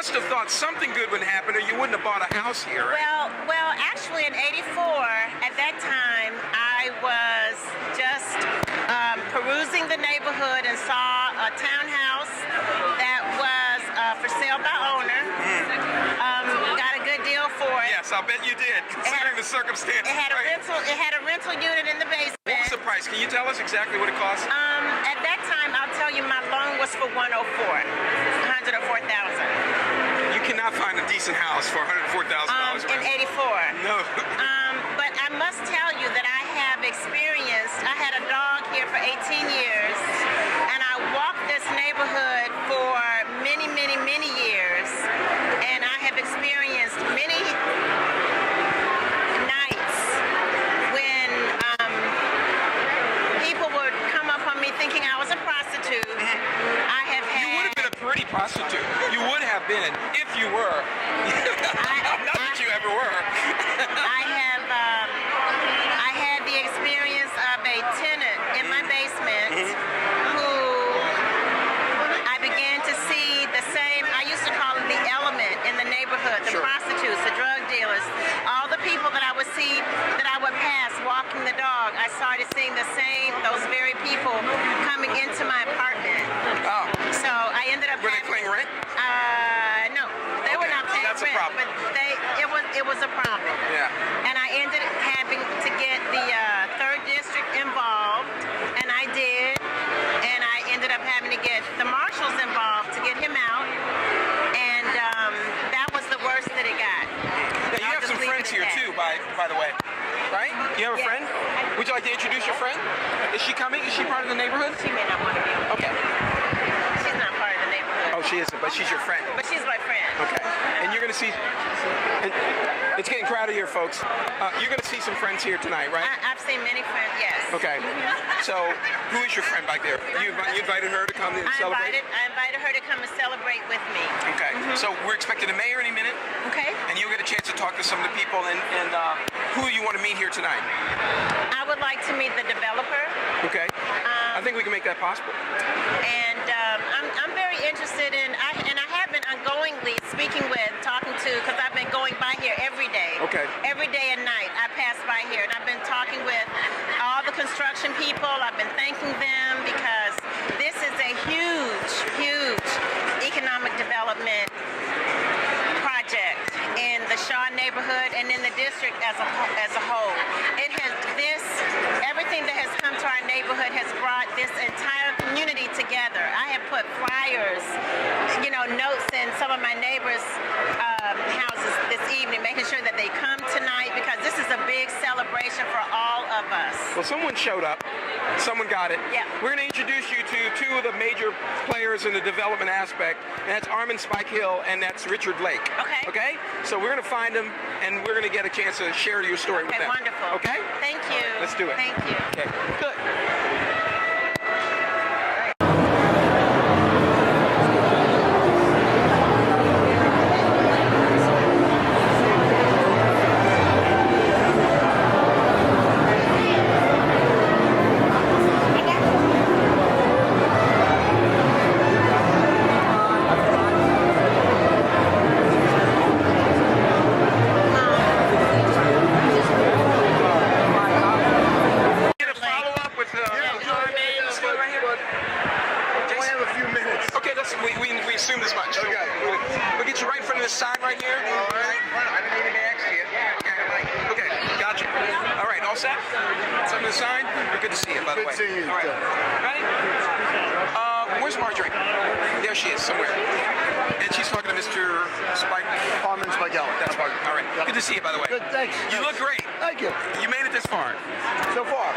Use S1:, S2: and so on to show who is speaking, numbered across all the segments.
S1: must have thought something good would happen, or you wouldn't have bought a house here, right?
S2: Well, actually, in '84, at that time, I was just perusing the neighborhood and saw a townhouse that was for sale by owner. Got a good deal for it.
S1: Yes, I'll bet you did, considering the circumstances.
S2: It had a
S1: right?
S2: rental. It had a rental unit in the basement.
S1: What was the price? Can you tell us exactly what it cost?
S2: At that time, I'll tell you, my loan was for 104,000.
S1: You cannot find a decent house for $104,000.
S2: In '84.
S1: No.
S2: But I must tell you that I have experienced, I had a dog here for 18 years, and I walked this neighborhood for many, many, many years, and I have experienced many nights when people would come up on me thinking I was a prostitute. I have had...
S1: You would have been a pretty prostitute. You would have been, if you were. Not that you ever were.
S2: I had the experience of a tenant in my basement who I began to see the same, I used to call it the element in the neighborhood, the prostitutes, the drug dealers, all the people that I would see, that I would pass walking the dog. I started seeing those very people coming into my apartment.
S1: Oh.
S2: So I ended up
S1: Were they paying rent?
S2: No, they were not paying
S1: That's a
S2: rent,
S1: problem.
S2: but it was a problem.
S1: Yeah.
S2: And I ended up having to get the 3rd District involved, and I did. And I ended up having to get the marshals involved to get him out. And that was the worst that it got.
S1: Now, you have some friends here too, by the way, right? You have a friend? Would you like to introduce your friend? Is she coming? Is she part of the neighborhood?
S2: She may not want to be.
S1: Okay.
S2: She's not part of the neighborhood.
S1: Oh, she isn't, but she's your friend.
S2: But she's my friend.
S1: Okay. And you're going to see, and it's getting crowded here, folks. You're going to see some friends here tonight, right?
S2: I've seen many friends, yes.
S1: Okay. So, who is your friend back there? You invited her to come and celebrate?
S2: I invited her to come and celebrate with me.
S1: Okay. So, we're expecting the mayor any minute.
S2: Okay.
S1: And you'll get a chance to talk to some of the people. And who you want to meet here tonight?
S2: I would like to meet the developer.
S1: Okay. I think we can make that possible.
S2: And I'm very interested in, and I have been ongoingly speaking with, talking to, because I've been going by here every day.
S1: Okay.
S2: Every day and night I pass by here, and I've been talking with all the construction people. I've been thanking them because this is a huge, huge economic development project in the Shaw neighborhood and in the district as a whole. It has everything that has come to our neighborhood has brought this entire community together. I have put flyers, notes in some of my neighbors' houses this evening, making sure that they come tonight because this is a big celebration for all of us.
S1: Well, someone showed up. Someone got it.
S2: Yeah.
S1: We're going to introduce you to two of the major players in the development aspect, and that's Armand Spike Hill and that's Richard Lake.
S2: Okay.
S1: Okay? So we're going to find them, and we're going to get a chance to share your story with them.
S2: Wonderful.
S1: Okay?
S2: Thank you.
S1: Let's do it.
S2: Thank you.
S1: Okay. Good. We assumed as much.
S3: Okay.
S1: We'll get you right in front of this sign right here.
S3: All right. I didn't even ask you.
S1: Okay, gotcha. All right, all set? Some of the sign? We're good to see you, by the way.
S3: Good seeing you.
S1: All right. Ready? Where's Marjorie? There she is, somewhere. And she's talking to Mr. Spike.
S3: Armand Spike Hill.
S1: That's right. All right.
S3: Yep.
S1: Good to see you, by the way.
S3: Good, thanks.
S1: You look great.
S3: Thank you.
S1: You made it this far.
S3: So far.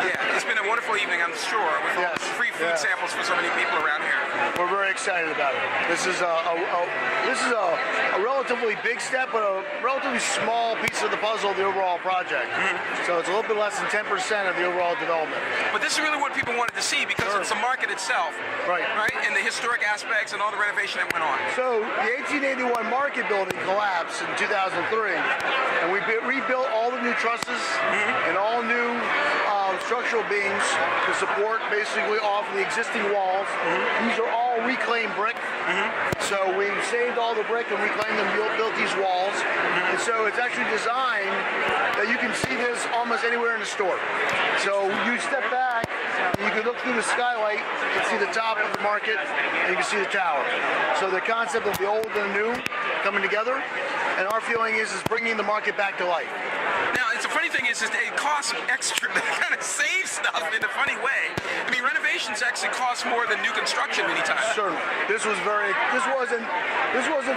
S1: Yeah, it's been a wonderful evening, I'm sure, with all
S3: Yes.
S1: the free food samples for so many people around here.
S3: We're very excited about it. This is a relatively big step, but a relatively small piece of the puzzle of the overall project. So it's a little bit less than 10% of the overall development.
S1: But this is really what people wanted to see because it's the market itself.
S3: Right.
S1: Right? And the historic aspects and all the renovation that went on.
S3: So the 1881 market building collapsed in 2003, and we rebuilt all the new trusses and all new structural beams to support basically off the existing walls. These are all reclaimed brick. So we saved all the brick and reclaimed them, built these walls. And so it's actually designed that you can see this almost anywhere in the store. So you step back, and you can look through the skylight and see the top of the market, and you can see the tower. So the concept of the old and the new coming together, and our feeling is bringing the market back to life.
S1: Now, it's a funny thing is it costs extra to kind of save stuff in a funny way. I mean, renovations actually cost more than new construction many times.
S3: Certainly, this wasn't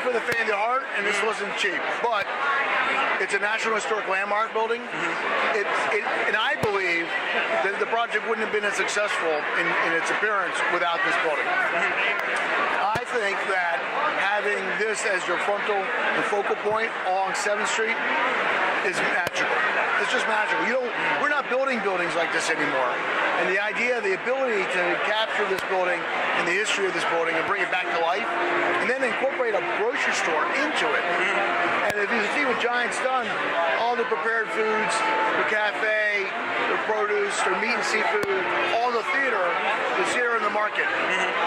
S3: for the faint of the heart, and this wasn't cheap. But it's a National Historic Landmark building. And I believe that the project wouldn't have been as successful in its appearance without this building. I think that having this as your frontal and focal point along 7th Street is magical. It's just magical. We're not building buildings like this anymore. And the idea, the ability to capture this building and the history of this building and bring it back to life, and then incorporate a grocery store into it. And if you see what Giant's done, all the prepared foods, the cafe, the produce, their meat and seafood, all the theater is here in the market.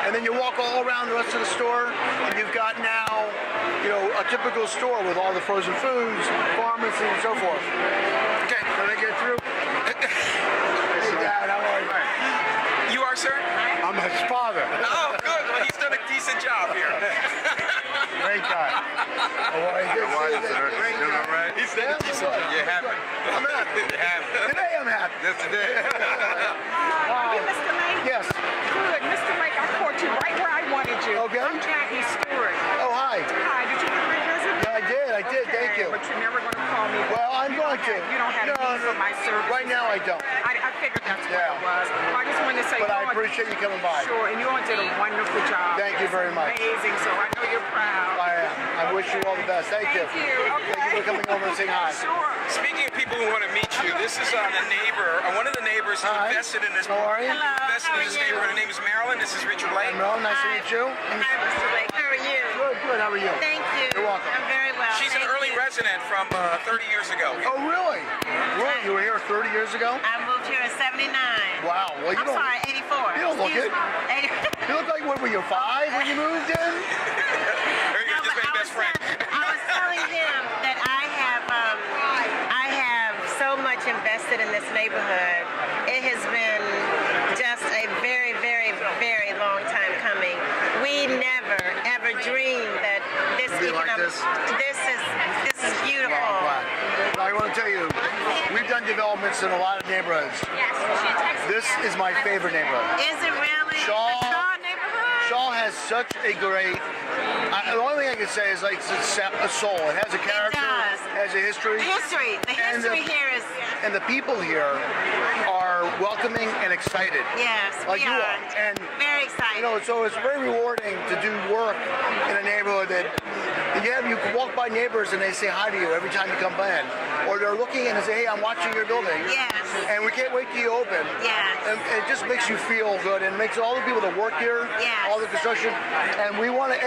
S3: And then you walk all around the rest of the store, and you've got now, a typical store with all the frozen foods, pharmacy, and so forth.
S1: Okay.
S3: Can I get through? Hey, Dad, how are you?
S1: You are, sir?
S3: I'm his father.
S1: Oh, good. Well, he's done a decent job here.
S3: Great guy. How are you?
S4: How are you, sir? Doing all right?
S1: He's done a decent job.
S4: You're happy.
S3: I'm happy.
S4: You're happy.
S3: Today I'm happy.
S4: That's today.
S5: Hey, Mr. Lake.
S3: Yes.
S5: Good. Mr. Lake, I caught you right where I wanted you.
S3: Okay.
S5: I'm Jackie Stewart.
S3: Oh, hi.
S5: Hi, did you get my visit?
S3: Yeah, I did.
S5: Okay,
S3: Thank you.
S5: But you're never going to call me.
S3: Well, I'm going to.
S5: You don't have need for my service.
S3: Right now I don't.
S5: I figured that's what
S3: Yeah.
S5: it was. Well, I just wanted to say,
S3: But I
S5: you all-
S3: appreciate you coming by.
S5: Sure, and you all did a wonderful job.
S3: Thank you very much.
S5: Amazing, so I know you're proud.
S3: I am. I wish you all the best. Thank you.
S5: Thank you. Okay.
S3: Thank you for coming over and saying hi.
S5: Sure.
S1: Speaking of people who want to meet you, this is the neighbor, one of the neighbors who
S3: Hi.
S1: invested in this.
S3: How are you?
S2: Hello,
S1: Invested
S2: how
S1: in
S2: are
S1: this
S2: you?
S1: neighborhood. Her name is Marilyn. This is Richard Lake.
S3: Mel, nice to meet you.
S2: Hi, Mr. Lake. How are you?
S3: Good. How are you?
S2: Thank you.
S3: You're welcome.
S2: I'm very well.
S1: She's an
S2: Thank
S1: early
S2: you.
S1: resident from 30 years ago.
S3: Oh, really? Well, you were here 30 years ago?
S2: I moved here in 79.
S3: Wow. Well, you
S2: I'm
S3: don't.
S2: sorry, 84.
S3: You don't look
S2: Excuse
S3: it.
S2: me.
S3: You look like, what were you, 5 when you moved in?
S1: Very good.
S2: No,
S1: Just
S2: but
S1: made best friend.
S2: I was telling him that I have so much invested in this neighborhood. It has been just a very, very, very long time coming. We never ever dreamed that this
S3: It'd be like this?
S2: This is beautiful.
S3: Oh, I'm glad. I want to tell you, we've done developments in a lot of neighborhoods. This is my favorite neighborhood.
S2: Is it really?
S3: Shaw-
S2: The Shaw neighborhood?
S3: Shaw has such a great. The only thing I can say is like it's a soul. It has a character.
S2: does.
S3: It has a history.
S2: History. The
S3: And
S2: history here is,
S3: And the people here are welcoming and excited.
S2: yes,
S3: Like you are.
S2: beyond.
S3: And
S2: Very exciting.
S3: so it's very rewarding to do work in a neighborhood that you can walk by neighbors and they say hi to you every time you come in, or they're looking and they say, "Hey, I'm watching your building."
S2: Yes.
S3: And we can't wait till you open.
S2: Yes.
S3: And it just makes you feel good and makes all the people that work here,
S2: Yes.
S3: all the construction, and we want to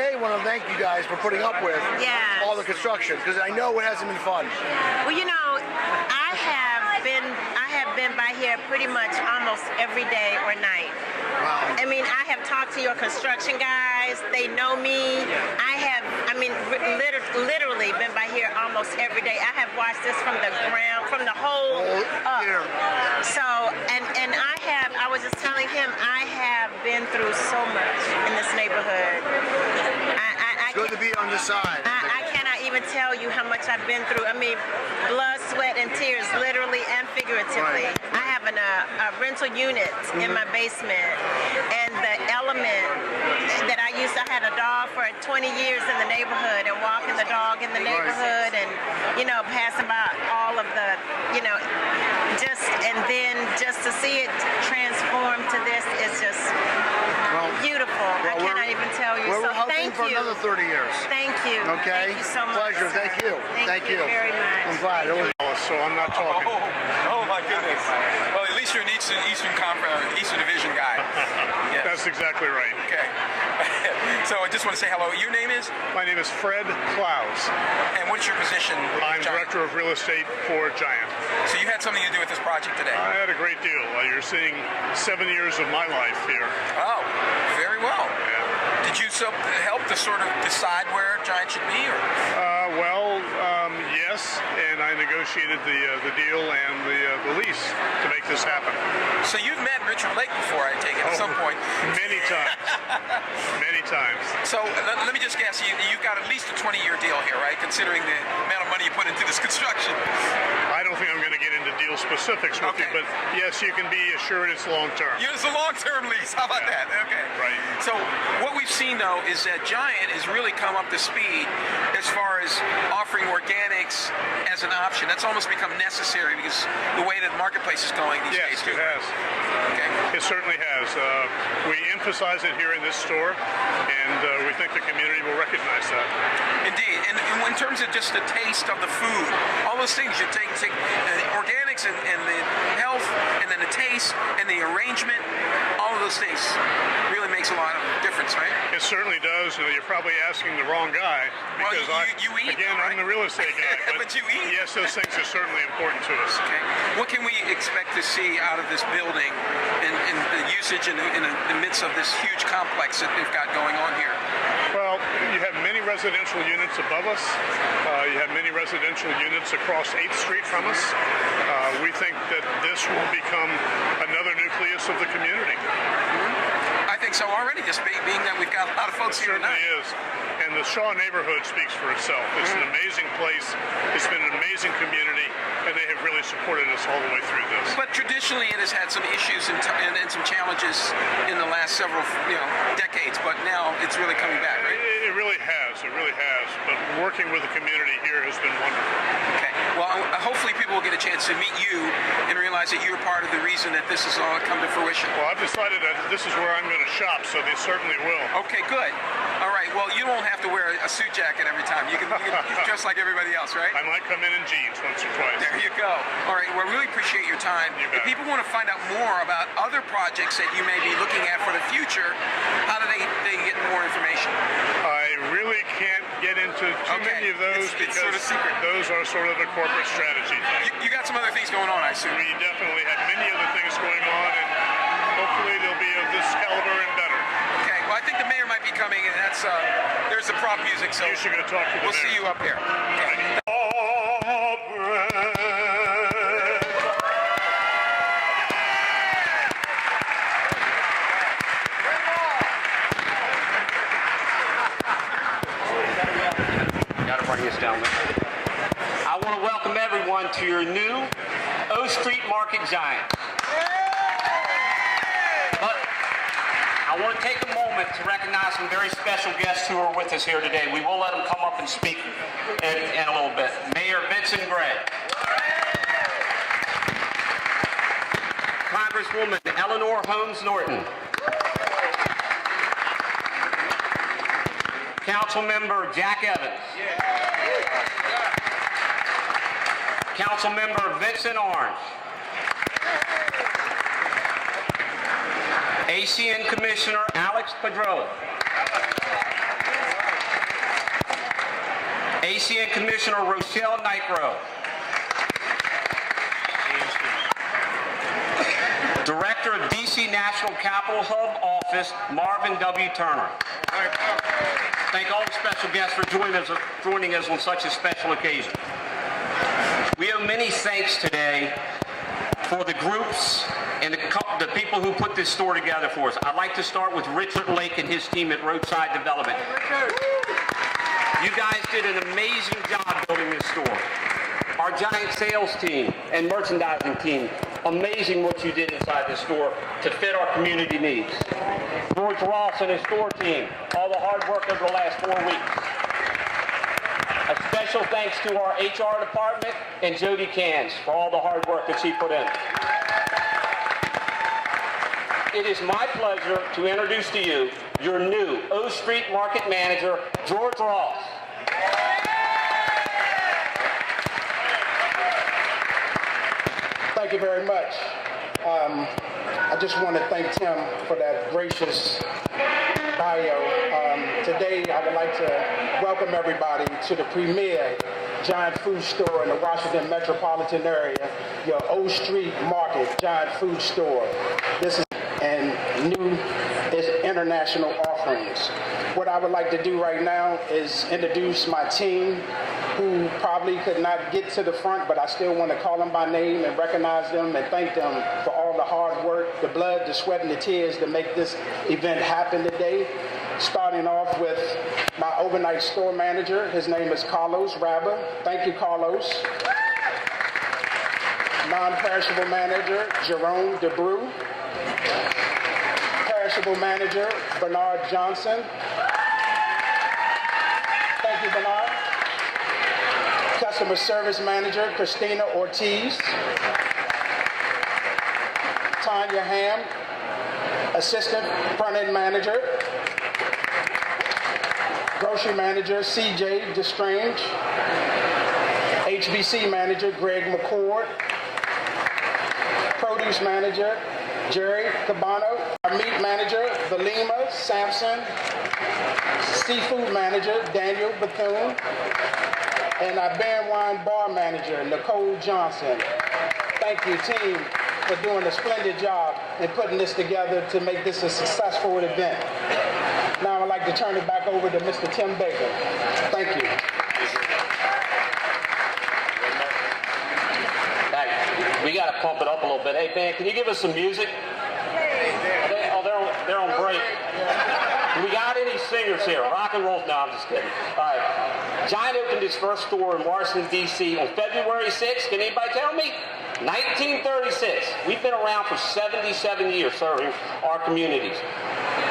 S3: thank you guys for putting up with
S2: Yes.
S3: all the construction, because I know it hasn't been fun.
S2: Well, I have been by here pretty much almost every day or night.
S3: Wow.
S2: I mean, I have talked to your construction guys. They know me. Literally been by here almost every day. I have watched this from the ground, from the whole up.
S3: Here.
S2: So, and I was just telling him, I have been through so much in this neighborhood. I
S3: Good to
S2: can't-
S3: be on this side.
S2: I cannot even tell you how much I've been through. I mean, blood, sweat, and tears, literally and figuratively.
S3: Right.
S2: I have a rental unit in my basement, and the element that I had a dog for 20 years in the neighborhood, and walking the dog in the neighborhood, and passing by all of the, and then just to see it transform to this is just
S3: Well,
S2: beautiful. I
S3: we're-
S2: cannot even tell you.
S3: We're
S2: So
S3: hoping
S2: thank
S3: for
S2: you.
S3: another 30 years.
S2: Thank you.
S3: Okay?
S2: Thank you so much.
S3: Pleasure.
S2: sir.
S3: Thank you.
S2: Thank you very much.
S3: I'm glad. It was
S4: so I'm not talking.
S1: Oh my goodness. Well, at least you're an Eastern Conference, Eastern Division guy. Yes.
S4: That's exactly right.
S1: Okay. So I just want to say hello. Your name is?
S4: My name is Fred Klaus.
S1: And what's your position? with
S4: I'm
S1: Giant?
S4: Director of Real Estate for Giant.
S1: So you had something to do with this project today?
S4: I had a great deal. You're seeing 7 years of my life here.
S1: Oh, very well.
S4: Yeah.
S1: Did you help to sort of decide where Giant should be? Or?
S4: Yes, and I negotiated the deal and the lease to make this happen.
S1: So you've met Richard Lake before, I take it, at some point.
S4: Many times. Many times.
S1: So let me just guess, you've got at least a 20-year deal here, right? Considering the amount of money you put into this construction.
S4: I don't think I'm going to get into deal specifics with you, but yes, you can be assured it's long-term.
S1: It's a long-term lease. How about that? Okay.
S4: Right.
S1: So what we've seen, though, is that Giant has really come up to speed as far as offering organics as an option. That's almost become necessary because the way that the marketplace is going these days.
S4: Yes, it has.
S1: Okay.
S4: It certainly has. We emphasize it here in this store, and we think the community will recognize that.
S1: Indeed. And in terms of just the taste of the food, all those things you take the organics and the health, and then the taste and the arrangement, all of those things really makes a lot of difference, right?
S4: It certainly does. You're probably asking the wrong guy because
S1: you eat,
S4: again,
S1: right?
S4: I'm the real estate guy.
S1: But you eat.
S4: Yes, those things are certainly important to us.
S1: Okay. What can we expect to see out of this building and the usage in the midst of this huge complex that they've got going on here?
S4: Well, you have many residential units above us. You have many residential units across 8th Street from us. We think that this will become another nucleus of the community.
S1: I think so already, just being that we've got a lot of folks
S4: It
S1: here
S4: certainly
S1: tonight.
S4: is. And the Shaw neighborhood speaks for itself. It's an amazing place. It's been an amazing community, and they have really supported us all the way through this.
S1: But traditionally, it has had some issues and some challenges in the last several decades. But now it's really coming back, right?
S4: It really has. It really has. But working with the community here has been wonderful.
S1: Okay. Well, hopefully people will get a chance to meet you and realize that you're part of the reason that this has all come to fruition.
S4: Well, I've decided that this is where I'm going to shop, so they certainly will.
S1: Okay, good. All right. Well, you don't have to wear a suit jacket every time. You can dress like everybody else, right?
S4: I might come in jeans once or twice.
S1: There you go. All right. Well, I really appreciate your time.
S4: You
S1: If
S4: bet.
S1: people want to find out more about other projects that you may be looking at for the future, how do they get more information?
S4: I really can't get into too many of those
S1: It's
S4: because
S1: sort of secret.
S4: those are sort of a corporate strategy thing.
S1: You got some other things going on, I assume.
S4: We definitely have many other things going on, and hopefully they'll be of this caliber and better.
S1: Okay. Well, I think the mayor might be coming, and that's there's the prop music. So
S4: You should go talk to the
S1: we'll see
S4: mayor.
S1: you up here. Okay.
S6: Got to bring this down. I want to welcome everyone to your new O Street Market Giant. But I want to take a moment to recognize some very special guests who are with us here today. We will let them come up and speak in a little bit. Mayor Vincent Gray. Congresswoman Eleanor Holmes Norton. Councilmember Jack Evans. Councilmember Vincent Orange. ACN Commissioner Alex Padrilla. ACN Commissioner Rochelle Nigro. Director of DC National Capital Hub Office, Marvin W. Turner. Thank all the special guests for joining us on such a special occasion. We owe many thanks today for the groups and the people who put this store together for us. I'd like to start with Richard Lake and his team at Roadside Development. You guys did an amazing job building this store. Our Giant sales team and merchandising team, amazing what you did inside this store to fit our community needs. George Ross and his store team, all the hard work over the last 4 weeks. A special thanks to our HR department and Jody Cans for all the hard work that she put in. It is my pleasure to introduce to you your new O Street Market Manager, George Ross.
S7: Thank you very much. I just want to thank Tim for that gracious bio. Today, I would like to welcome everybody to the premier Giant Food Store in the Washington metropolitan area, your O Street Market Giant Food Store. This is is international offerings. What I would like to do right now is introduce my team, who probably could not get to the front, but I still want to call them by name and recognize them and thank them for all the hard work, the blood, the sweat, and the tears to make this event happen today. Starting off with my overnight store manager. His name is Carlos Rabba. Thank you, Carlos. Non-perishable manager, Jerome DeBrew. Perishable manager, Bernard Johnson. Thank you, Bernard. Customer service manager, Christina Ortiz. Tanya Ham, assistant front-end manager. Grocery manager, CJ DeStrange. HBC manager, Greg McCord. Produce manager, Jerry Cabano. Our meat manager, Valima Sampson. Seafood manager, Daniel Bethune. And our beer and wine bar manager, Nicole Johnson. Thank you, team, for doing a splendid job in putting this together to make this a successful event. Now I'd like to turn it back over to Mr. Tim Baker. Thank you.
S6: Hey, we got to pump it up a little bit. Hey, Ben, can you give us some music? They're on break. Do we got any singers here? Rock and roll? No, I'm just kidding. All right. Giant opened its first store in Washington, D.C. on February 6th. Can anybody tell me? 1936. We've been around for 77 years serving our communities,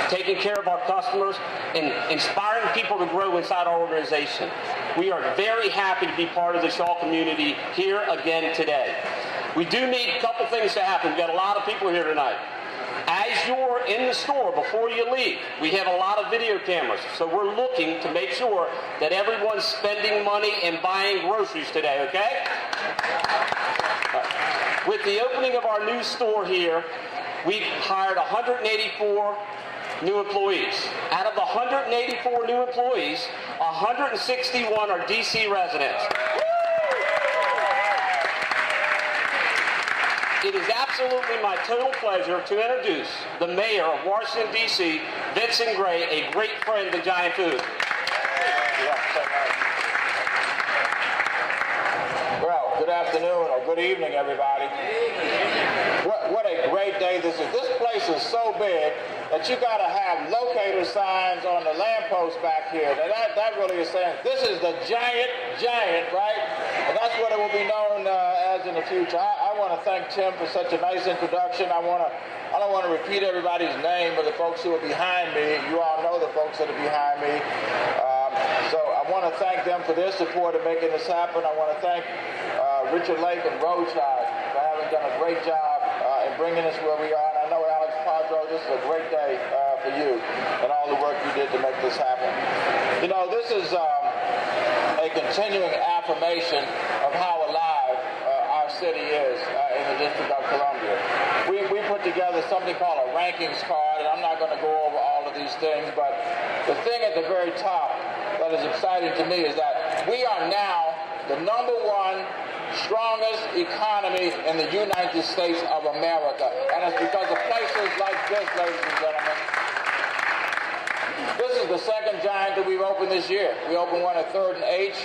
S6: taking care of our customers, and inspiring people to grow inside our organization. We are very happy to be part of the Shaw community here again today. We do need a couple things to happen. We've got a lot of people here tonight. As you're in the store, before you leave, we have a lot of video cameras. So we're looking to make sure that everyone's spending money and buying groceries today, okay? With the opening of our new store here, we've hired 184 new employees. Out of the 184 new employees, 161 are DC residents. It is absolutely my total pleasure to introduce the mayor of Washington, D.C., Vincent Gray, a great friend of Giant Food.
S8: Well, good afternoon or good evening, everybody. What a great day this is. This place is so big that you got to have locator signs on the lamppost back here. Now that really is saying this is the giant, right? And that's what it will be known as in the future. I want to thank Tim for such a nice introduction. I don't want to repeat everybody's name, but the folks who are behind me, you all know the folks that are behind me. So I want to thank them for their support in making this happen. I want to thank Richard Lake and Roadside for having done a great job in bringing us where we are. And I know, Alex Padro, this is a great day for you and all the work you did to make this happen. You know, this is a continuing affirmation of how alive our city is in the District of Columbia. We put together something called a rankings card, and I'm not going to go over all of these things, but the thing at the very top that is exciting to me is that we are now the #1 strongest economy in the United States of America. And it's because of places like this, ladies and gentlemen. This is the second Giant that we've opened this year. We opened one at 3rd and H,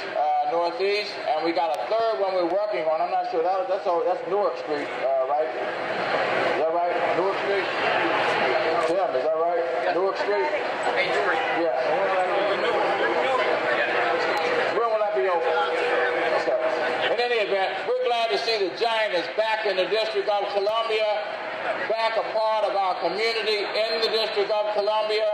S8: Northeast, and we got a third one we're working on. I'm not sure, that's Newark Street, right? Is that right? Newark Street? Tim, is that right? Yeah. Newark Street? Yeah. When will that be open? Okay. In any event, we're glad to see the Giant is back in the District of Columbia, back a part of our community in the District of Columbia.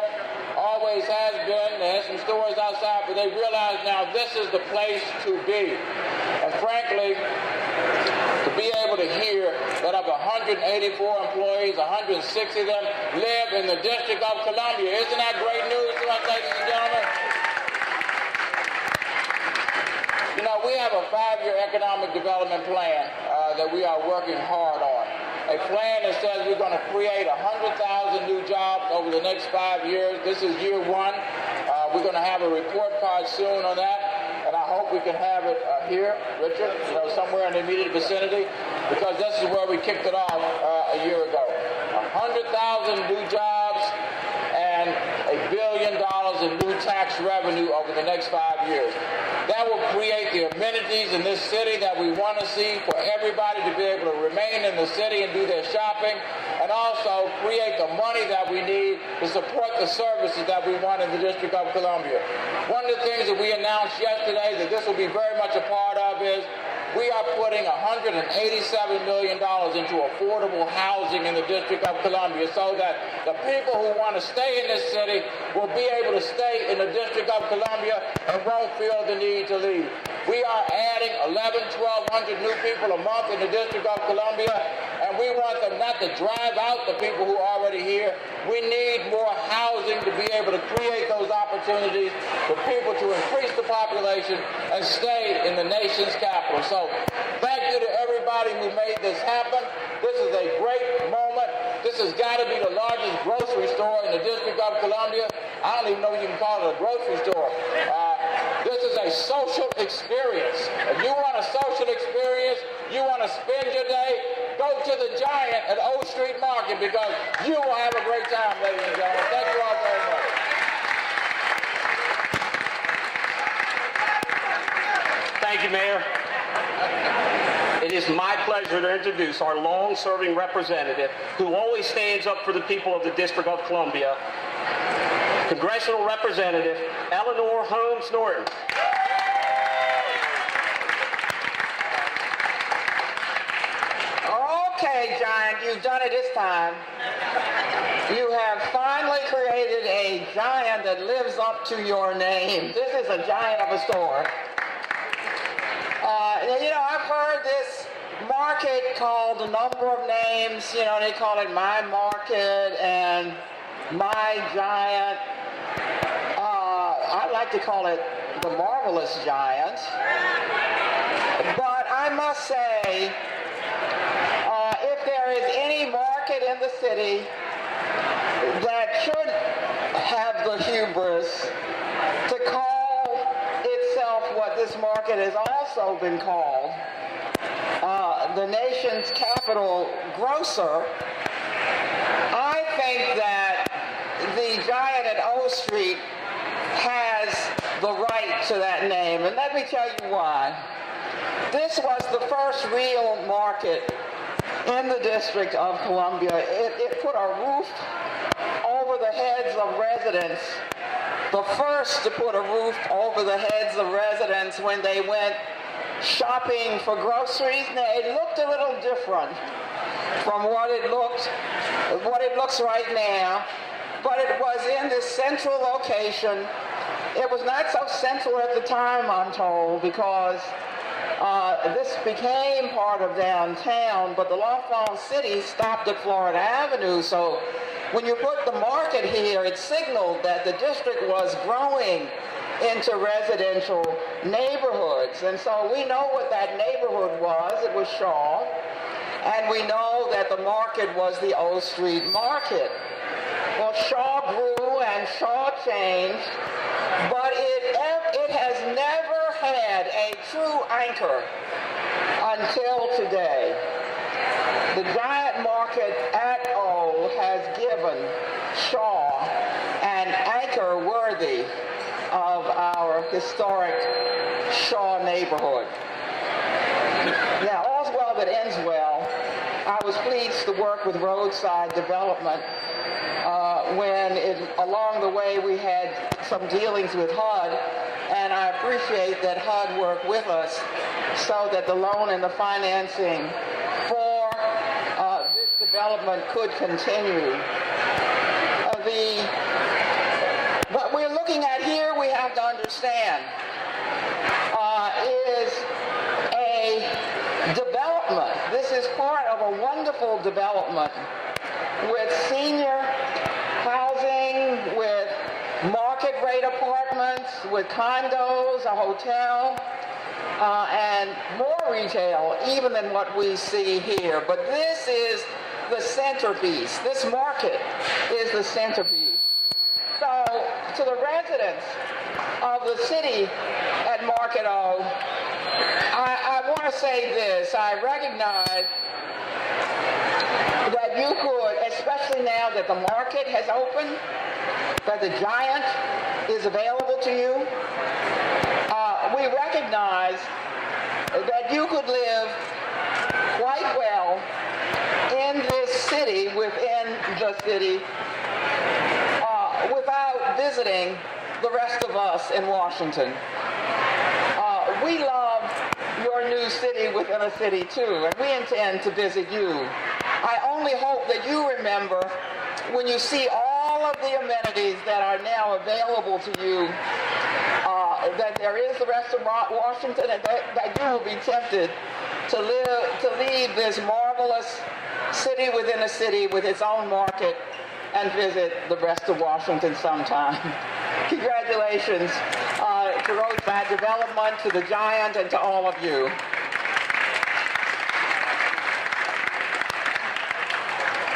S8: Always has been. There's some stores outside, but they realize now this is the place to be. And frankly, to be able to hear that of 184 employees, 160 of them live in the District of Columbia. Isn't that great news to us, ladies and gentlemen? You know, we have a 5-year economic development plan that we are working hard on. A plan that says we're going to create 100,000 new jobs over the next 5 years. This is year one. We're going to have a report card soon on that, and I hope we can have it here, Richard, somewhere in the immediate vicinity, because this is where we kicked it off a year ago. 100,000 new jobs and $1 billion in new tax revenue over the next 5 years. That will create the amenities in this city that we want to see for everybody to be able to remain in the city and do their shopping, and also create the money that we need to support the services that we want in the District of Columbia. One of the things that we announced yesterday that this will be very much a part of is we are putting $187 million into affordable housing in the District of Columbia so that the people who want to stay in this city will be able to stay in the District of Columbia and won't feel the need to leave. We are adding 1,200 new people a month in the District of Columbia, and we want them not to drive out the people who are already here. We need more housing to be able to create those opportunities for people to increase the population and stay in the nation's capital. So thank you to everybody who made this happen. This is a great moment. This has got to be the largest grocery store in the District of Columbia. I don't even know if you can call it a grocery store. This is a social experience. If you want a social experience, you want to spend your day, go to the Giant at O Street Market, because you will have a great time, ladies and gentlemen. Thank you all very much.
S6: Thank you, Mayor. It is my pleasure to introduce our long-serving representative who always stands up for the people of the District of Columbia, Congressional Representative Eleanor Holmes Norton.
S9: Okay, Giant, you've done it this time. You have finally created a giant that lives up to your name. This is a giant of a store. I've heard this market called a number of names. They call it My Market and My Giant. I like to call it the Marvelous Giant. But I must say, if there is any market in the city that should have the hubris to call itself what this market has also been called, the nation's capital grocer, I think that the Giant at O Street has the right to that name. And let me tell you why. This was the first real market in the District of Columbia. It put a roof over the heads of residents, the first to put a roof over the heads of residents when they went shopping for groceries. Now, it looked a little different from what it looks right now, but it was in this central location. It was not so central at the time, I'm told, because this became part of downtown, but the L'Enfant City stopped at Florida Avenue, so when you put the market here, it signaled that the district was growing into residential neighborhoods. And so we know what that neighborhood was. It was Shaw. And we know that the market was the O Street Market. Well, Shaw grew and Shaw changed, but it has never had a true anchor until today. The Giant Market at O has given Shaw an anchor worthy of our historic Shaw neighborhood. Now, all's well that ends well. I was pleased to work with Roadside Development when along the way we had some dealings with HUD, and I appreciate that HUD worked with us so that the loan and the financing for this development could continue. What we're looking at here, we have to understand, is a development. This is part of a wonderful development with senior housing, with market rate apartments, with condos, a hotel. and more retail even than what we see here. But this is the centerpiece. This market is the centerpiece. So to the residents of the city at Market O, I want to say this. I recognize that you could, especially now that the market has opened, that the Giant is available to you, we recognize that you could live quite well in this city, within the city, without visiting the rest of us in Washington. We love your new city within a city too, and we intend to visit you. I only hope that you remember, when you see all of the amenities that are now available to you, that there is the rest of Washington, and that you will be tempted to leave this marvelous city within a city with its own market and visit the rest of Washington sometime. Congratulations to Roadside Development, to the Giant, and to all of you.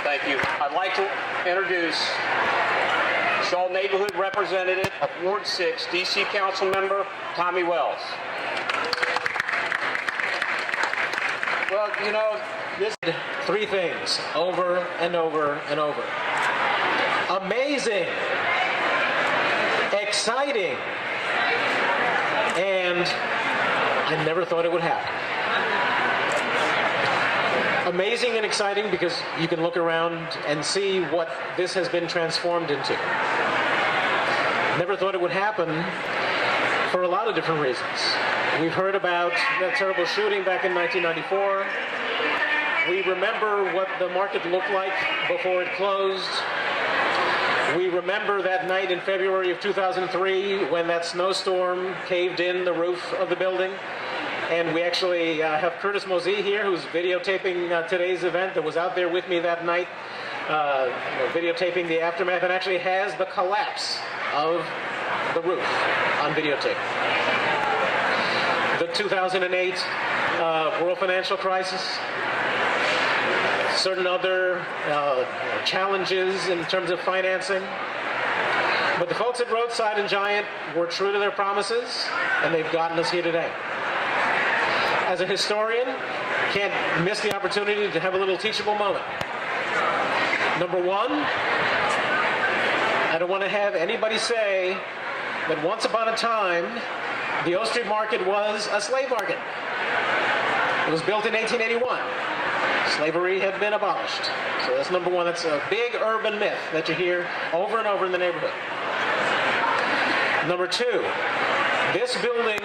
S6: Thank you. I'd like to introduce Shaw Neighborhood Representative of Ward 6, D.C. Council Member Tommy Wells.
S10: Well, you know, this three things over and over and over. Amazing, exciting, and I never thought it would happen. Amazing and exciting because you can look around and see what this has been transformed into. Never thought it would happen for a lot of different reasons. We've heard about that terrible shooting back in 1994. We remember what the market looked like before it closed. We remember that night in February of 2003 when that snowstorm caved in the roof of the building. And we actually have Curtis Mosey here, who's videotaping today's event, that was out there with me that night, videotaping the aftermath, and actually has the collapse of the roof on videotape. The 2008 world financial crisis, certain other challenges in terms of financing. But the folks at Roadside and Giant were true to their promises, and they've gotten us here today. As a historian, can't miss the opportunity to have a little teachable moment. Number one, I don't want to have anybody say that once upon a time, the O Street Market was a slave market. It was built in 1881. Slavery had been abolished. So that's number one. That's a big urban myth that you hear over and over in the neighborhood. Number two, this building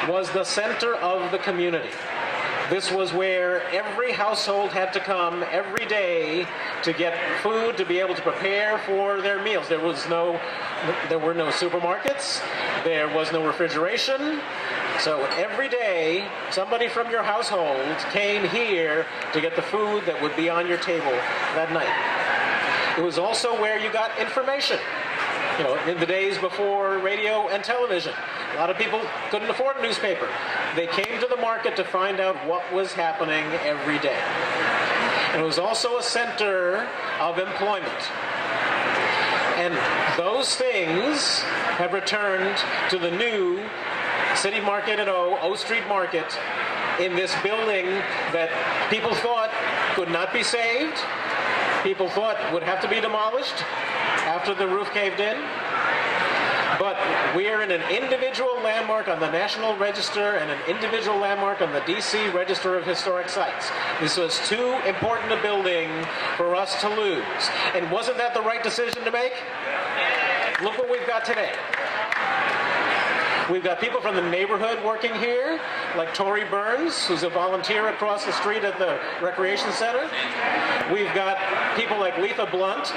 S10: was the center of the community. This was where every household had to come every day to get food, to be able to prepare for their meals. There were no supermarkets. There was no refrigeration. So every day, somebody from your household came here to get the food that would be on your table that night. It was also where you got information. You know, in the days before radio and television, a lot of people couldn't afford a newspaper. They came to the market to find out what was happening every day. And it was also a center of employment. And those things have returned to the new City Market at O Street Market, in this building that people thought could not be saved, people thought would have to be demolished after the roof caved in. But we're in an individual landmark on the National Register and an individual landmark on the D.C. Register of Historic Sites. This was too important a building for us to lose. And wasn't that the right decision to make? Look what we've got today. We've got people from the neighborhood working here, like Tori Burns, who's a volunteer across the street at the Recreation Center. We've got people like Letha Blunt.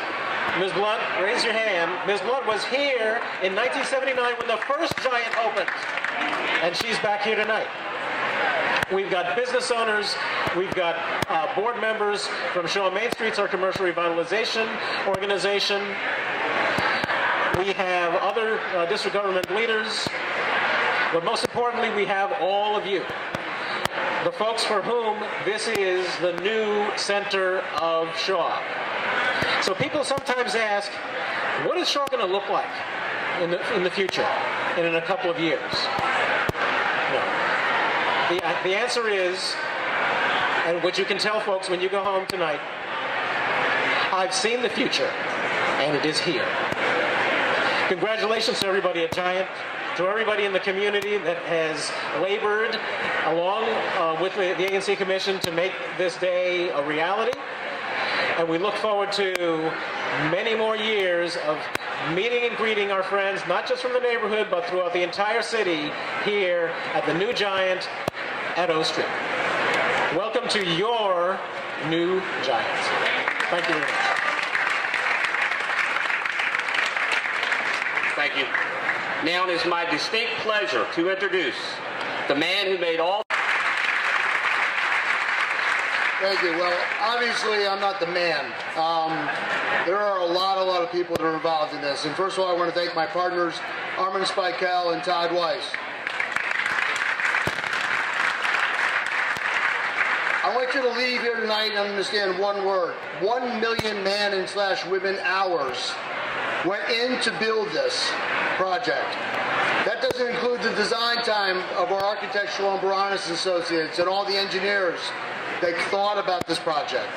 S10: Ms. Blunt, raise your hand. Ms. Blunt was here in 1979 when the first Giant opened, and she's back here tonight. We've got business owners, we've got board members from Shaw Main Street's our commercial revitalization organization. We have other district government leaders. But most importantly, we have all of you. The folks for whom this is the new center of Shaw. So people sometimes ask, what is Shaw going to look like in the future and in a couple of years? No. The answer is, and what you can tell folks when you go home tonight, I've seen the future, and it is here. Congratulations to everybody at Giant, to everybody in the community that has labored along with the ANC Commission to make this day a reality. And we look forward to many more years of meeting and greeting our friends, not just from the neighborhood, but throughout the entire city here at the new Giant at O Street. Welcome to your new Giant. Thank you very much.
S6: Thank you. Now it is my distinct pleasure to introduce the man who made all...
S3: Thank you. Well, obviously, I'm not the man. There are a lot of people that are involved in this. And first of all, I want to thank my partners, Armin Spikel and Todd Weiss. I want you to leave here tonight and understand one word. 1 million man and / women hours went in to build this project. That doesn't include the design time of our architectural and Baranis Associates and all the engineers that thought about this project.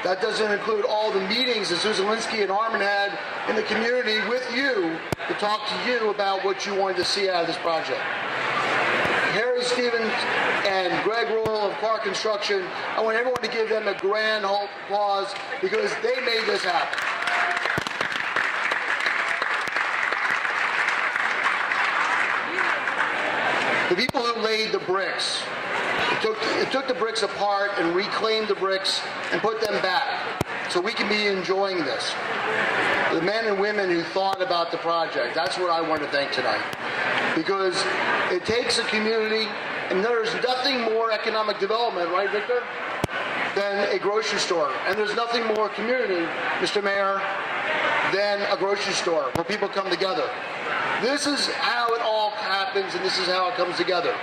S3: That doesn't include all the meetings that Susan Linsky and Armin had in the community with you to talk to you about what you wanted to see out of this project. Harry Stevens and Greg Royal of Clark Construction, I want everyone to give them a grand applause because they made this happen. The people who laid the bricks, it took the bricks apart and reclaimed the bricks and put them back so we can be enjoying this. The men and women who thought about the project, that's what I want to thank tonight. Because it takes a community, and there's nothing more economic development, right, Victor, than a grocery store. And there's nothing more community, Mr. Mayor, than a grocery store where people come together. This is how it all happens, and this is how it comes together.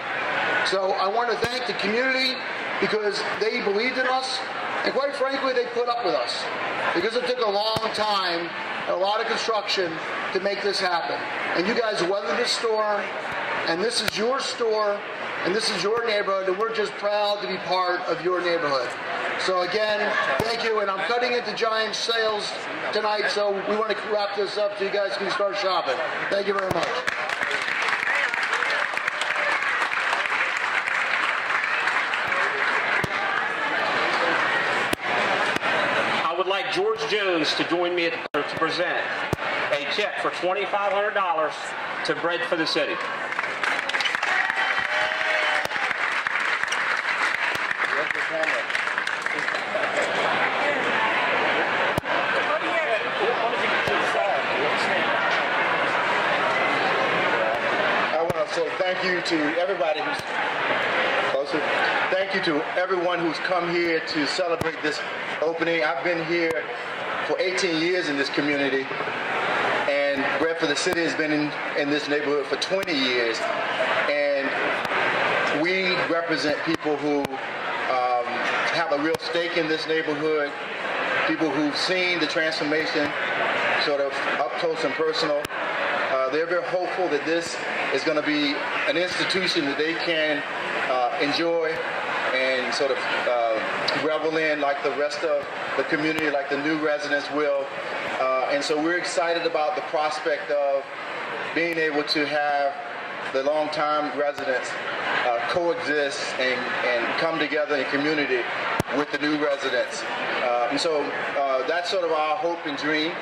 S3: So I want to thank the community because they believed in us, and quite frankly, they put up with us. Because it took a long time and a lot of construction to make this happen. And you guys weathered this storm, and this is your store, and this is your neighborhood, and we're just proud to be part of your neighborhood. So again, thank you, and I'm cutting into Giant sales tonight, so we want to wrap this up so you guys can start shopping. Thank you very much.
S6: I would like George Jones to join me to present a check for $2,500 to Bread for the City.
S3: Thank you to everybody who's closer. Thank you to everyone who's come here to celebrate this opening. I've been here for 18 years in this community, and Bread for the City has been in this neighborhood for 20 years. And we represent people who have a real stake in this neighborhood, people who've seen the transformation sort of up close and personal. They're very hopeful that this is going to be an institution that they can enjoy and sort of revel in like the rest of the community, like the new residents will. And so we're excited about the prospect of being able to have the long-time residents coexist and come together in community with the new residents. And so that's sort of our hope and dream.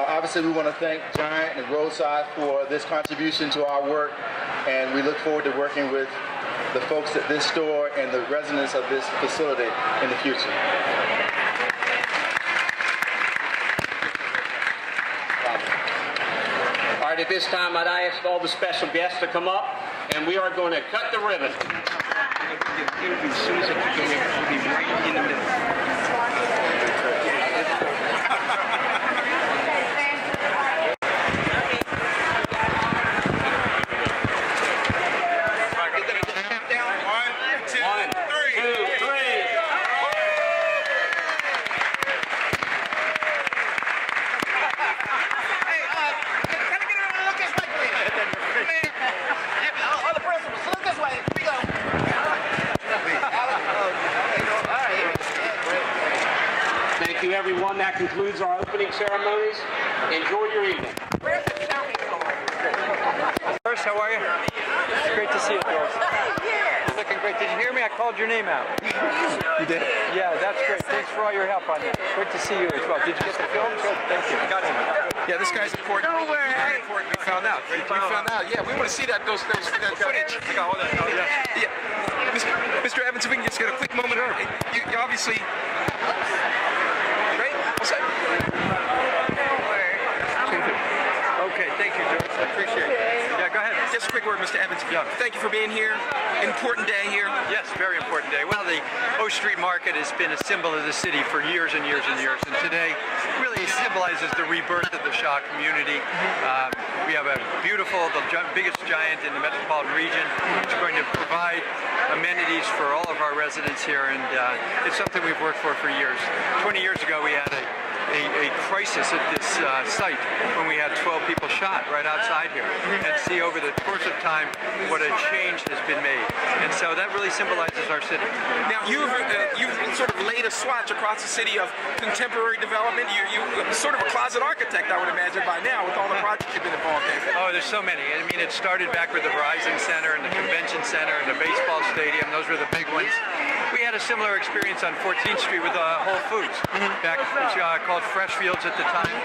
S3: Obviously, we want to thank Giant and Roadside for this contribution to our work, and we look forward to working with the folks at this store and the residents of this facility in the future.
S6: All right, at this time, I'd ask all the special guests to come up, and we are going to cut the ribbon. that concludes our opening ceremonies. Enjoy your evening.
S11: Doris, how are you? It's great to see you, Doris. You're looking great. Did you hear me? I called your name out.
S3: You did?
S11: Yeah, that's great. Thanks for all your help on that. Great to see you as well. Did you get the film? Good, thank you.
S1: Got you. Yeah, this guy's important.
S2: Don't worry.
S1: Very important. We found out. We found out. Yeah, we want to see that those that footage. Yeah. Mr. Evans, if we can just get a quick moment. You obviously. Right? What's that?
S11: Okay, thank you, Doris. I appreciate it. Yeah, go ahead.
S1: Just a quick word, Mr. Evans.
S11: Yeah.
S1: Thank you for being here. Important day here.
S11: Yes, very important day. Well, the O Street Market has been a symbol of the city for years and years and years, and today really symbolizes the rebirth of the Shaw community. We have a beautiful, biggest giant in the metropolitan region. It's going to provide amenities for all of our residents here, and it's something we've worked for years. 20 years ago, we had a crisis at this site when we had 12 people shot right outside here, and see over the course of time what a change has been made, and so that really symbolizes our city.
S1: Now you've sort of laid a swatch across the city of contemporary development. You're sort of a closet architect, I would imagine, by now with all the projects you've been involved in.
S11: Oh, there's so many. I mean, it started back with the Verizon Center and the Convention Center and the baseball stadium. Those were the big ones. We had a similar experience on 14th Street with Whole Foods, back called Fresh Fields at the time.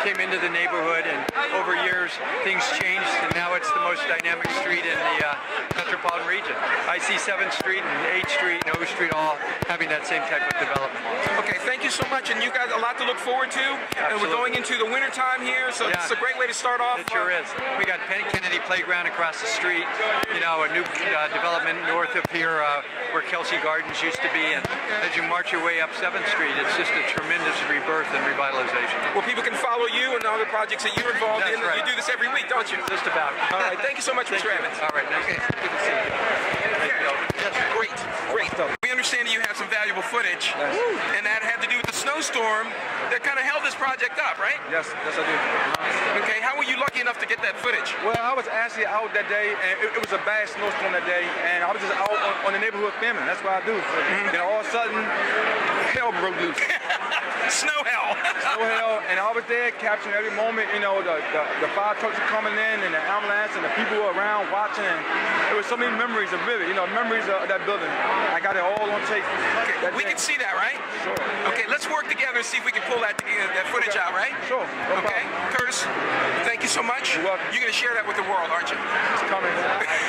S11: Came into the neighborhood, and over years things changed, and now it's the most dynamic street in the metropolitan region. I see 7th Street and 8th Street and O Street all having that same type of development.
S1: Okay, thank you so much, and you guys a lot to look forward to. We're going into the winter time here, so it's a great way to start off.
S11: It sure is. We got Penn Kennedy Playground across the street, you know, a new development north of here where Kelsey Gardens used to be, and as you march your way up 7th Street, it's just a tremendous rebirth and revitalization.
S1: Well, people can follow you and all the projects that you're involved in.
S11: Right.
S1: You do this every week, don't you?
S11: Just about.
S1: All right, thank you so much, Mr. Evans.
S11: All right, okay. Good to see you.
S1: Great, great. We understand that you have some valuable footage, and that had to do with the snowstorm that kind of held this project up, right?
S12: Yes, I do.
S1: Okay, how were you lucky enough to get that footage?
S12: Well, I was actually out that day, and it was a bad snowstorm that day, and I was just out on the neighborhood filming. That's what I do. Then all of a sudden, hell broke loose.
S1: Snow hell.
S12: Snow hell, and I was there capturing every moment. You know, the fire trucks were coming in, and the ambulance, and the people were around watching. And there was so many memories of vivid, you know, memories of that building. I got it all on tape.
S1: Okay, we can see that, right?
S12: Sure.
S1: Okay, let's work together and see if we can pull that footage out, right?
S12: Sure. No
S1: Okay,
S12: problem.
S1: Curtis, thank you so much.
S12: You're welcome.
S1: You're going to share that with the world, aren't you?
S12: It's coming.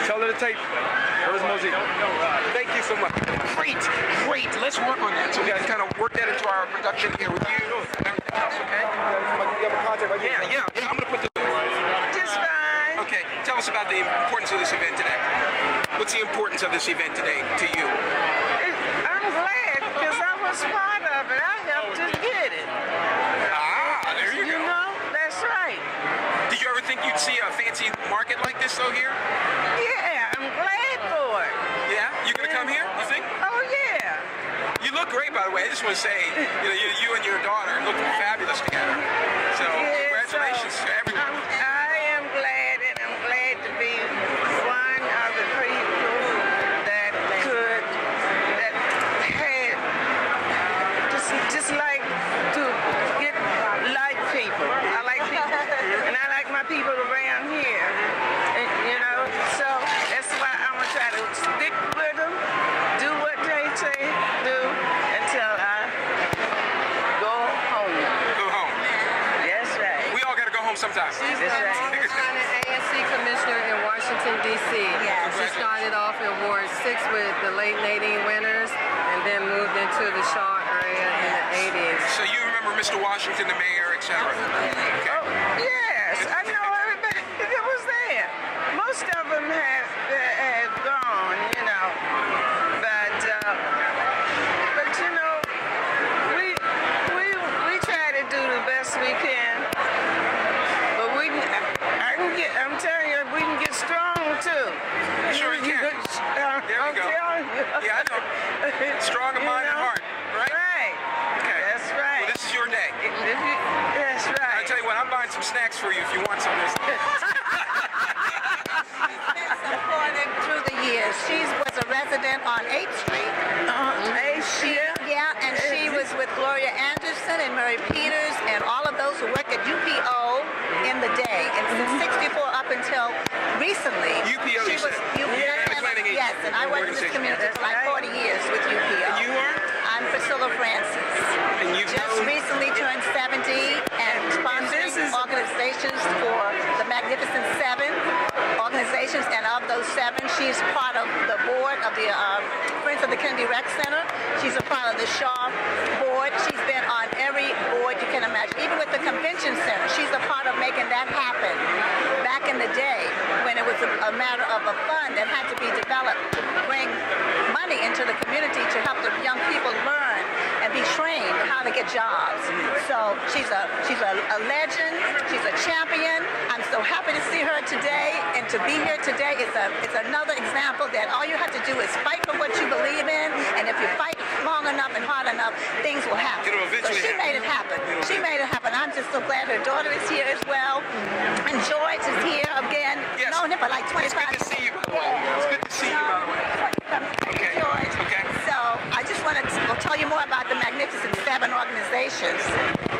S12: Tell her to tape. Curtis Mosey.
S1: Thank you so much. Great, great. Let's work on that. So we can kind of work that into our production here with you and everything else, okay?
S12: You have a contact right here?
S1: Yeah. I'm going to put the...
S2: Just fine.
S1: Okay, tell us about the importance of this event today. What's the importance of this event today to you?
S2: I'm glad because I was part of it. I helped to get it.
S1: Ah, there you
S2: You
S1: go.
S2: know, that's right.
S1: Did you ever think you'd see a fancy market like this though here?
S2: Yeah, I'm glad for it.
S1: Yeah? You going to come here, you think?
S2: Oh, yeah.
S1: You look great, by the way. I just want to say, you and your daughter look fabulous together. So, congratulations to everyone.
S2: I am glad, and I'm glad to be one of the people that had just like to get like people. I like people, and I like my people around here. And, you know, so that's why I'm gonna try to stick with them, do what they say do until I go home.
S1: Go home.
S2: That's right.
S1: We all got to go home sometime.
S2: That's right.
S13: ANC Commissioner in Washington, D.C. She started off in Ward 6 with the late Nadine Winters and then moved into the Shaw area in the 80s.
S1: So you remember Mr. Washington, the mayor, etc. Okay.
S2: Oh, yes, I know everybody that was there. Most of them have gone, you know, but you know, we try to do the best we can. But I'm telling you, we can get strong too.
S1: Sure you can. There we go. Yeah, I know. Strong of mind and heart, right?
S2: Right.
S1: Okay.
S2: That's right.
S1: Well, this is your day.
S2: That's right.
S1: I'll tell you what, I'm buying some snacks for you if you want some of this.
S14: Supported through the years. She was a resident on 8th Street.
S2: Yeah.
S14: Yeah, and she was with Gloria Anderson Allen and Mary Peters and all of those who work at UPO in the day. And since 64 up until recently,
S1: UPO,
S14: she
S1: you
S14: was
S1: said? United Planning Agency.
S14: Yes, and I worked in this community for like 40 years with UPO.
S1: And you are?
S14: I'm Priscilla Francis.
S1: And you've
S14: just
S1: known-
S14: recently turned 70 and sponsoring organizations for the Magnificent Seven organizations, and of those seven, she's part of the board of the Friends of the Kennedy Rec Center. She's a part of the Shaw board. She's been on every board you can imagine, even with the Convention Center. She's a part of making that happen. Back in the day, when it was a matter of a fund that had to be developed to bring money into the community to help the young people learn and be trained how to get jobs. So she's a legend. She's a champion. I'm so happy to see her today, and to be here today is another example that all you have to do is fight for what you believe in, and if you fight long enough and hard enough, things will happen.
S1: It'll eventually
S14: so she made it happen. She made it happen. I'm just so glad her daughter is here as well. And George is here again.
S1: Yes.
S14: Known him for like 25
S1: It's good to see you, by the way. It's good to see you, by the way. Okay.
S14: George.
S1: Okay.
S14: So I just want to tell you more about the Magnificent Seven organizations.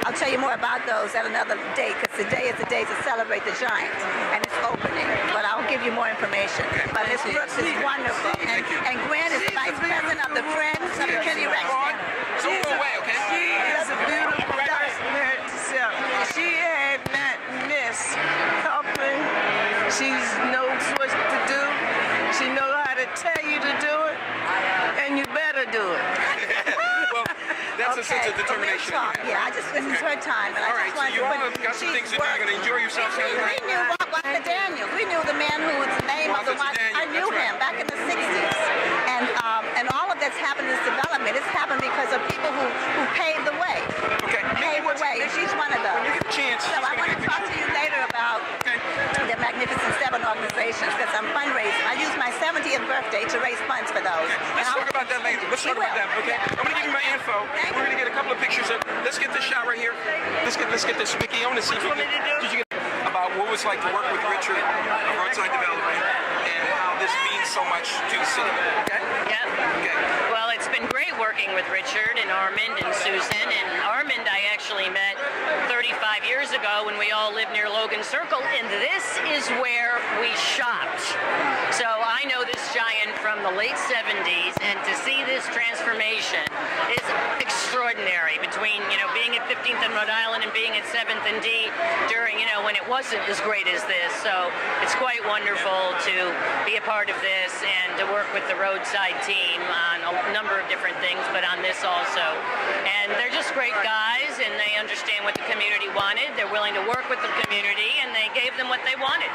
S14: I'll tell you more about those at another day, because today is the day to celebrate the Giants, and it's opening. But I'll give you more information. But Ms. Brooks is wonderful, and Gwen is vice president of the Friends of the Kennedy Rec Center.
S1: Don't go away, okay?
S5: She is a beautiful person herself. She had not missed helping. She knows what to do. She knows how to tell you to do it, and you better do it.
S1: Well, that's a sense of determination.
S14: Yeah, I just this is her time, and
S1: All
S14: I
S1: right,
S14: just
S1: so
S14: want
S1: you all have got some things to do. You're going to enjoy yourself.
S14: We knew Walter Daniels. We knew the man who was the name of the one. I knew him back in the 60s. And all of that's happened in this development. It's happened because of people who paved the way.
S1: Okay.
S14: Paved the way, and she's one of those.
S1: When you get a chance,
S14: So I want to talk to you later about the Magnificent Seven organizations, because I'm fundraising. I use my 70th birthday to raise funds for those.
S1: Let's talk about that later. Let's talk about that, okay? I'm going to give you my info. We're going to get a couple of pictures of. Let's get this shot right here. Let's get this. Mickey, I want to see if you did you get about what it was like to work with Richard of Roadside Development and how this means so much to the city. Okay?
S15: Yeah.
S1: Okay.
S15: Well, it's been great working with Richard and Armand and Susan. And Armand I actually met 35 years ago when we all lived near Logan Circle, and this is where we shopped. So I know this giant from the late 70s, and to see this transformation is extraordinary between, being at 15th and Rhode Island and being at 7th and D during, when it wasn't as great as this. So it's quite wonderful to be a part of this and to work with the roadside team on a number of different things, but on this also. And they're just great guys, and they understand what the community wanted. They're willing to work with the community, and they gave them what they wanted.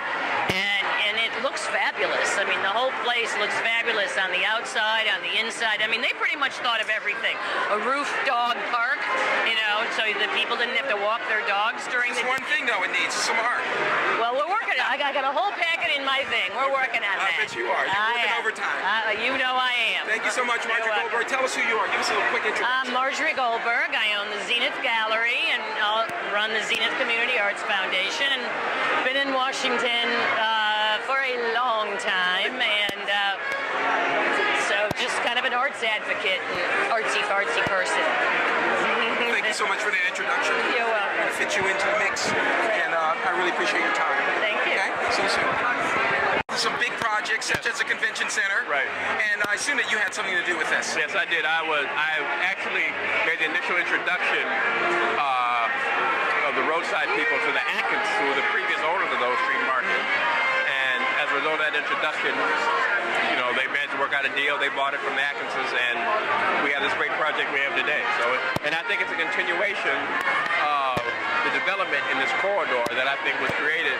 S15: And it looks fabulous. I mean, the whole place looks fabulous on the outside, on the inside. I mean, they pretty much thought of everything. A roof dog park, so the people didn't have to walk their dogs during the...
S1: There's one thing, though, it needs some art.
S15: Well, we're working. I got a whole packet in my thing. We're working on that.
S1: I bet you are. You're working overtime.
S15: You know I am.
S1: Thank you so much, Marjorie Goldberg. Tell us who you are. Give us a little quick introduction.
S15: I'm Marjorie Goldberg. I own the Zenith Gallery, and I'll run the Zenith Community Arts Foundation, and been in Washington for a long time, and so just kind of an arts advocate and artsy person.
S1: Thank you so much for the introduction.
S15: You're welcome.
S1: Fit you into the mix, and I really appreciate your time.
S15: Thank you.
S1: Okay, see you soon. Some big projects, such as the convention center.
S16: Right.
S1: And I assume that you had something to do with this.
S16: Yes, I did. I actually made the initial introduction of the roadside people to the Atkins, who were the previous owners of the Oak Street Market. And as a result of that introduction, they managed to work out a deal. They bought it from the Atkinses, and we have this great project we have today. And I think it's a continuation of the development in this corridor that I think was created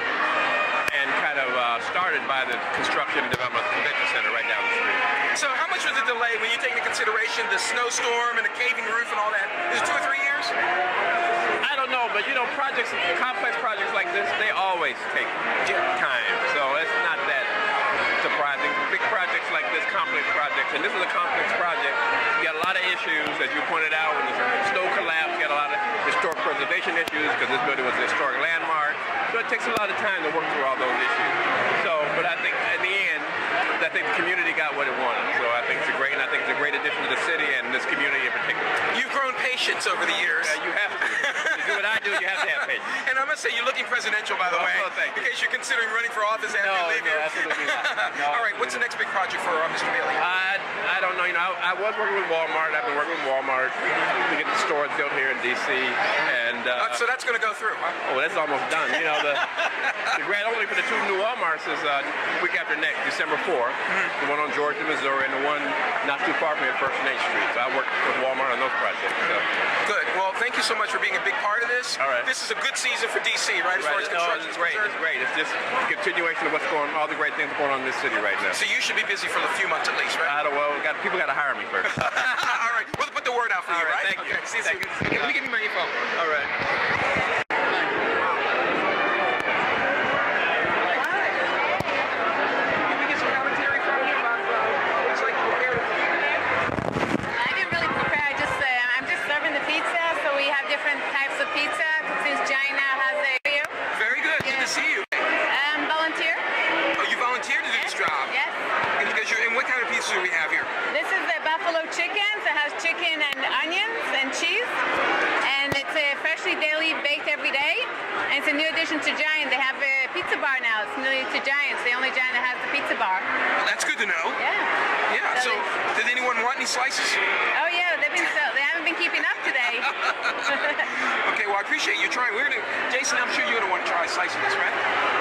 S16: and kind of started by the construction and development of the convention center right down the street.
S1: So how much was the delay when you take into consideration the snowstorm and the caving roof and all that? Is it 2 or 3 years?
S16: I don't know, but complex projects like this, they always take time. So it's not that surprising. Big projects like this, complex projects, and this is a complex project. You got a lot of issues, as you pointed out, when the snow collapsed, you got a lot of historic preservation issues because this building was a historic landmark. So it takes a lot of time to work through all those issues. But I think in the end, I think the community got what it wanted. So I think it's a great addition to the city and this community in particular.
S1: You've grown patience over the years.
S16: You have to. To do what I do, you have to have patience.
S1: And I must say, you're looking presidential, by the way.
S16: Oh, thank you.
S1: In case you're considering running for office after you leave here.
S16: Absolutely not. No,
S1: All right, what's the next big project for Mr. Bailey?
S16: I don't know. I was working with Walmart. I've been working with Walmart to get the stores built here in D.C. And
S1: so that's going to go through, huh?
S16: Oh, that's almost done. You know, the grand opening for the 2 new Walmarts is week after next, December 4th. The one on Georgia, Missouri, and the one not too far from here, First and 8th Street. So I work with Walmart on those projects. So.
S1: Good. Well, thank you so much for being a big part of this.
S16: All right.
S1: This is a good season for D.C., right? As far as construction is
S16: great. It's great. It's just a continuation of what's going on, all the great things going on in this city right now.
S1: So you should be busy for a few months at least, right?
S16: People got to hire me first.
S1: All right. We'll put the word out for you, right?
S16: Thank you.
S1: Okay. See you soon. Let me give you my info.
S16: All right.
S17: Different types of pizza since Giant now has a area.
S1: Very good. Good to see you.
S17: Volunteer.
S1: Oh, you volunteered to do this job?
S17: Yes.
S1: And what kind of pizza do we have here?
S17: This is the buffalo chicken. So it has chicken and onions and cheese. And it's freshly daily baked every day. And it's a new addition to Giant. They have a pizza bar now. It's new to Giant. It's the only Giant that has the pizza bar.
S1: Well, that's good to know.
S17: Yeah.
S1: Yeah. So did anyone want any slices?
S17: Oh yeah, they haven't been keeping up today.
S1: Okay, well I appreciate you trying. Jason, I'm sure you're gonna want to try a slice of this, right?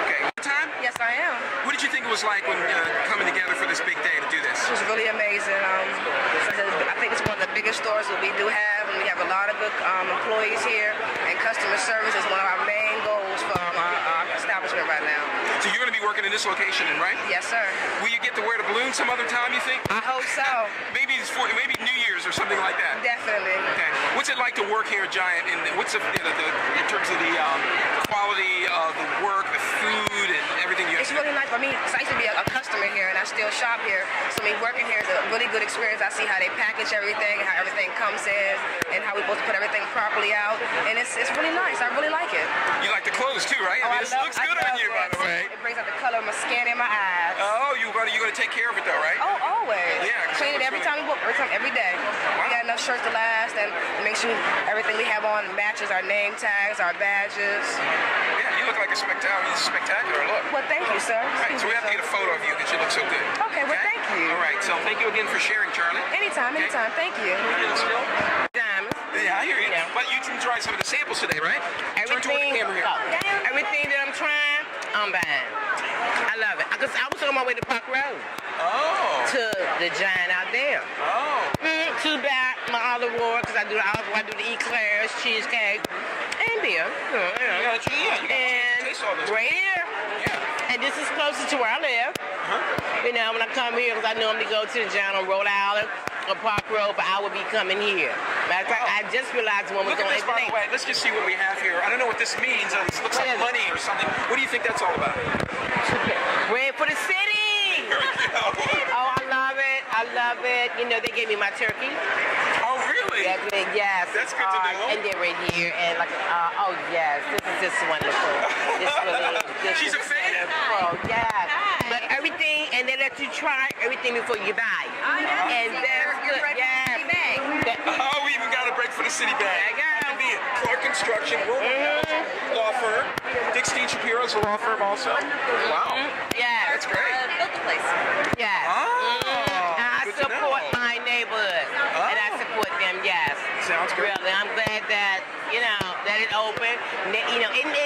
S1: Okay. What time?
S5: Yes, I am.
S1: What did you think it was like when coming together for this big day to do this?
S5: It was really amazing. I think it's one of the biggest stores that we do have, and we have a lot of good employees here, and customer service is one of our main goals for our establishment right now.
S1: So you're going to be working in this location, right?
S5: Yes, sir.
S1: Will you get to wear the balloon some other time, you think?
S5: I hope so.
S1: Maybe New Year's or something like that.
S5: Definitely.
S1: Okay. What's it like to work here at Giant? And what's in terms of the quality of the work, the food, and everything you have?
S5: It's really nice for me. I used to be a customer here, and I still shop here. So me working here is a really good experience. I see how they package everything, how everything comes in, and how we're supposed to put everything properly out. And it's really nice. I really like it.
S1: You like the clothes too, right? I mean, this looks good on you, by the way.
S5: It brings out the color of my skin and my eyes.
S1: Oh, you're gonna take care of it though, right?
S5: Oh, always.
S1: Yeah.
S5: Clean it every time we book. Every day. We got enough shirts to last, and make sure everything we have on matches our name tags, our badges.
S1: Yeah, you look like a spectacular look.
S5: Well, thank you, sir.
S1: Right, so we have to get a photo of you because you look so good.
S5: Okay, well, thank you.
S1: All right, so thank you again for sharing, Charlie.
S5: Anytime. Thank you.
S1: Diamonds. Yeah, I hear you. Yeah. But you can try some of the samples today, right? Turn toward the camera here.
S18: Everything that I'm trying, I'm buying. I love it. Because I was on my way to Park Road.
S1: Oh.
S18: To the Giant out there.
S1: Oh.
S18: To buy my olive oil, because I do the eclairs, cheesecake, and beer.
S1: You gotta taste all this.
S18: Right here.
S1: Yeah.
S18: And this is closer to where I live. You know, when I come here, because I normally go to the Giant on Rhode Island or Park Road, but I will be coming here. Matter of fact, I just realized one was
S1: Look at
S18: going
S1: this, by the way. Let's just see what we have here. I don't know what this means. It looks like money or something. What do you think that's all about?
S18: Bread for the city. Oh, I love it. I love it. You know, they gave me my turkey.
S1: Oh, really?
S18: Yes.
S1: That's good to know.
S18: And they're right here. And oh, yes. This is just wonderful. This really is.
S1: She's a fan?
S18: Oh, yes. But everything, and they let you try everything before you buy.
S14: Oh, yeah.
S18: And that's good. Yes.
S1: Oh, we even got a break for the city bag. Clark Construction, law firm. Dick Steen Shapiro's a law firm also. Wow.
S18: Yeah.
S1: That's great.
S14: Built the place.
S18: Yes. And I support my neighborhood. And I support them, yes.
S1: Sounds good.
S18: Really, I'm glad that, that it opened. In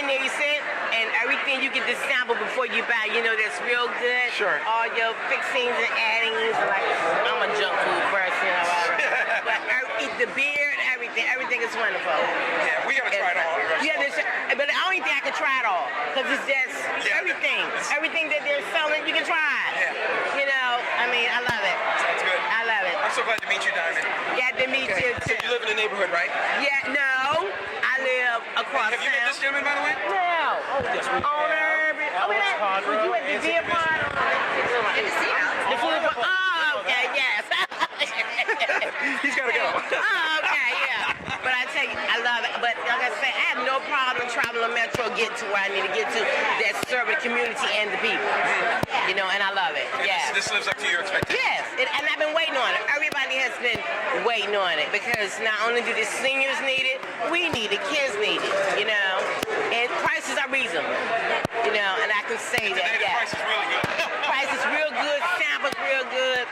S18: there you sit, and everything you get to sample before you buy, that's real good.
S1: Sure.
S18: All your fixings and addings, I'm a junk food person, but the beer and everything is wonderful.
S1: Yeah, we gotta try it all.
S18: But I don't think I can try it all, because it's just everything. Everything that they're selling, you can try it.
S1: Yeah.
S18: I love it.
S1: That's good.
S18: I love it.
S1: I'm so glad to meet you, Diamond.
S18: Glad to meet you,
S1: So
S18: too.
S1: you live in the neighborhood, right?
S18: Yeah, no. I live across
S1: Have you met this gentleman, by the way?
S18: No.
S10: Yes, we
S18: Owner. Were you at the beer pond? The food pond? Oh, okay, yes.
S1: He's gotta go.
S18: Oh, okay, yeah. But I tell you, I love it. But like I say, I have no problem traveling Metro, get to where I need to get to, that serve the community and the people. And I love it. Yeah.
S1: this lives up to your expectations.
S18: Yes, and I've been waiting on it. Everybody has been waiting on it because not only do the seniors need it, we need it, kids need it, you know. And prices are reasonable, you know, and I can say that.
S1: Today, the price is really good.
S18: Price is real good, samples real good.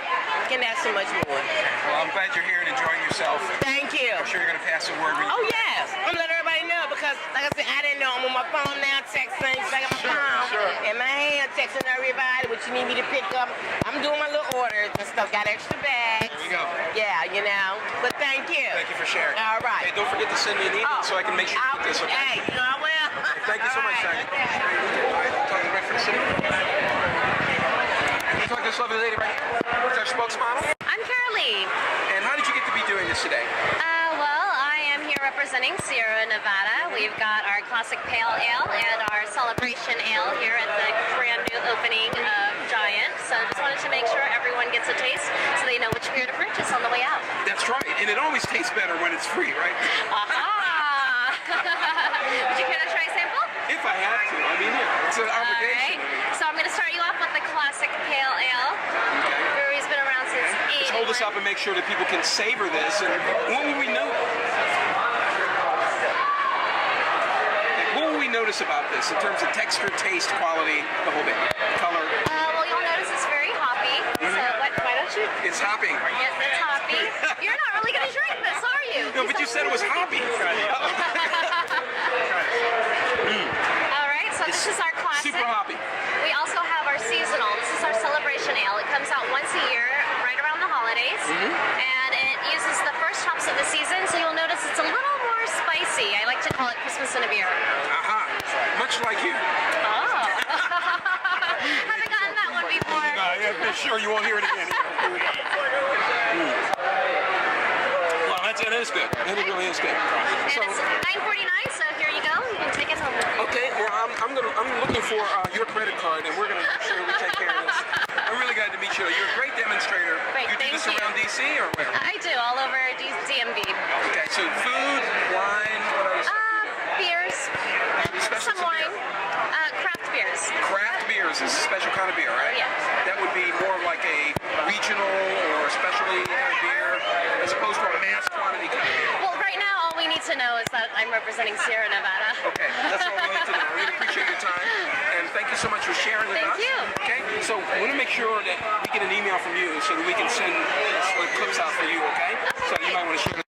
S18: Can ask so much more.
S1: Well, I'm glad you're here and enjoying yourself.
S18: Thank you.
S1: I'm sure you're going to pass the word.
S18: Oh, yes. I'm going to let everybody know because, like I said, I didn't know. I'm on my phone now, texting. So I got my phone in my hand, texting everybody what you need me to pick up. I'm doing my little orders and stuff. Got extra bags.
S1: There we go.
S18: Yeah, you know. But thank you.
S1: Thank you for sharing.
S18: All right.
S1: Hey, don't forget to send me an email so I can make sure you get this, okay?
S18: Hey, you know I will.
S1: Thank you so much, Zach. Talking right for the city. You talk to this lovely lady right here. It's our spokesmodel.
S19: I'm Carolee.
S1: And how did you get to be doing this today?
S19: Well, I am here representing Sierra Nevada. We've got our classic pale ale and our celebration ale here at the brand new opening of Giant. So just wanted to make sure everyone gets a taste so they know which beer to purchase on the way out.
S1: That's right. And it always tastes better when it's free, right?
S19: Aha! Would you care to try a sample?
S1: If I have to. I mean, yeah, it's an obligation.
S19: Right. So I'm going to start you off with the classic pale ale. Brewery's been around since
S1: Let's hold this up and make sure that people can savor this. And what will we know? What will we notice about this in terms of texture, taste, quality, the whole bit? Color?
S19: Well, you'll notice it's very hoppy. So why don't you?
S1: It's hoppy.
S19: Yes, it's hoppy. You're not really going to drink this, are you?
S1: No, but you said it was hoppy.
S19: All right, so this is our classic.
S1: Super hoppy.
S19: We also have our seasonal. This is our celebration ale. It comes out once a year, right around the holidays, and it uses the first hops of the season. So you'll notice it's a little more spicy. I like to call it Christmas in a beer.
S1: Much like you.
S19: Oh. Haven't gotten that one before.
S1: No, I'm sure you won't hear it again. Well, that is good. It really is good.
S19: And it's $9.49, so here you go. You can take it home.
S1: Okay, well, I'm looking for your credit card, and we're gonna make sure we take care of this. I'm really glad to meet you. You're a great demonstrator.
S19: Great,
S1: you do this around DC or where?
S19: I do, all over DMV.
S1: Okay, so food, wine, what else?
S19: Beers, some wine, craft beers.
S1: Craft beers is a special kind of beer, right?
S19: Yeah.
S1: That would be more like a regional or specialty kind of beer as opposed to a mass quantity kind of beer.
S19: Well, right now, all we need to know is that I'm representing Sierra Nevada.
S1: Okay, that's all we need to know. I really appreciate your time, and thank you so much for sharing with us.
S19: Thank you.
S1: Okay, so we want to make sure that we get an email from you so that we can send clips out for you, okay? So you might want to share.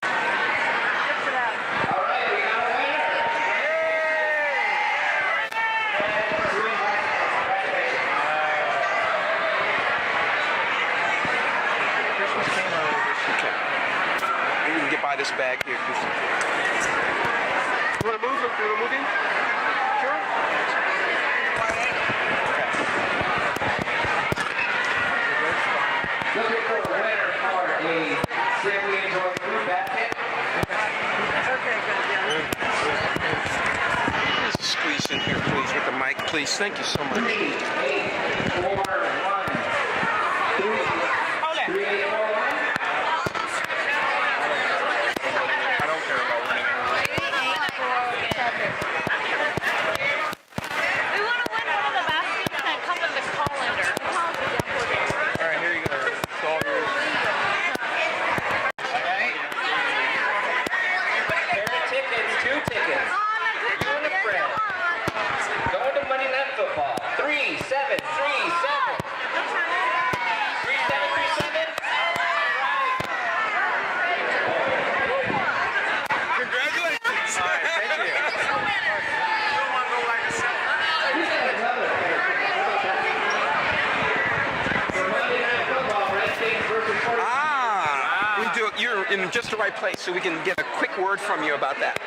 S1: Buy this bag here. You want to move? You want to move in? Sure.
S20: Looking for a winner for a Simply Enjoy Food Basket.
S1: Please squeeze in here, please, with the mic, please. Thank you so much.
S20: 3, 8, 4, 1, 3, 3, 8, 4, 1.
S19: We want to win one of the baskets that come in the colander.
S1: All right, here you go. It's all yours.
S20: Pair of tickets, 2 tickets. You and a friend. Going to Monday Night Football. 3, 7, 3, 7. 3737.
S1: Congratulations. All right, thank you. You're in just the right place, so we can get a quick word from you about that.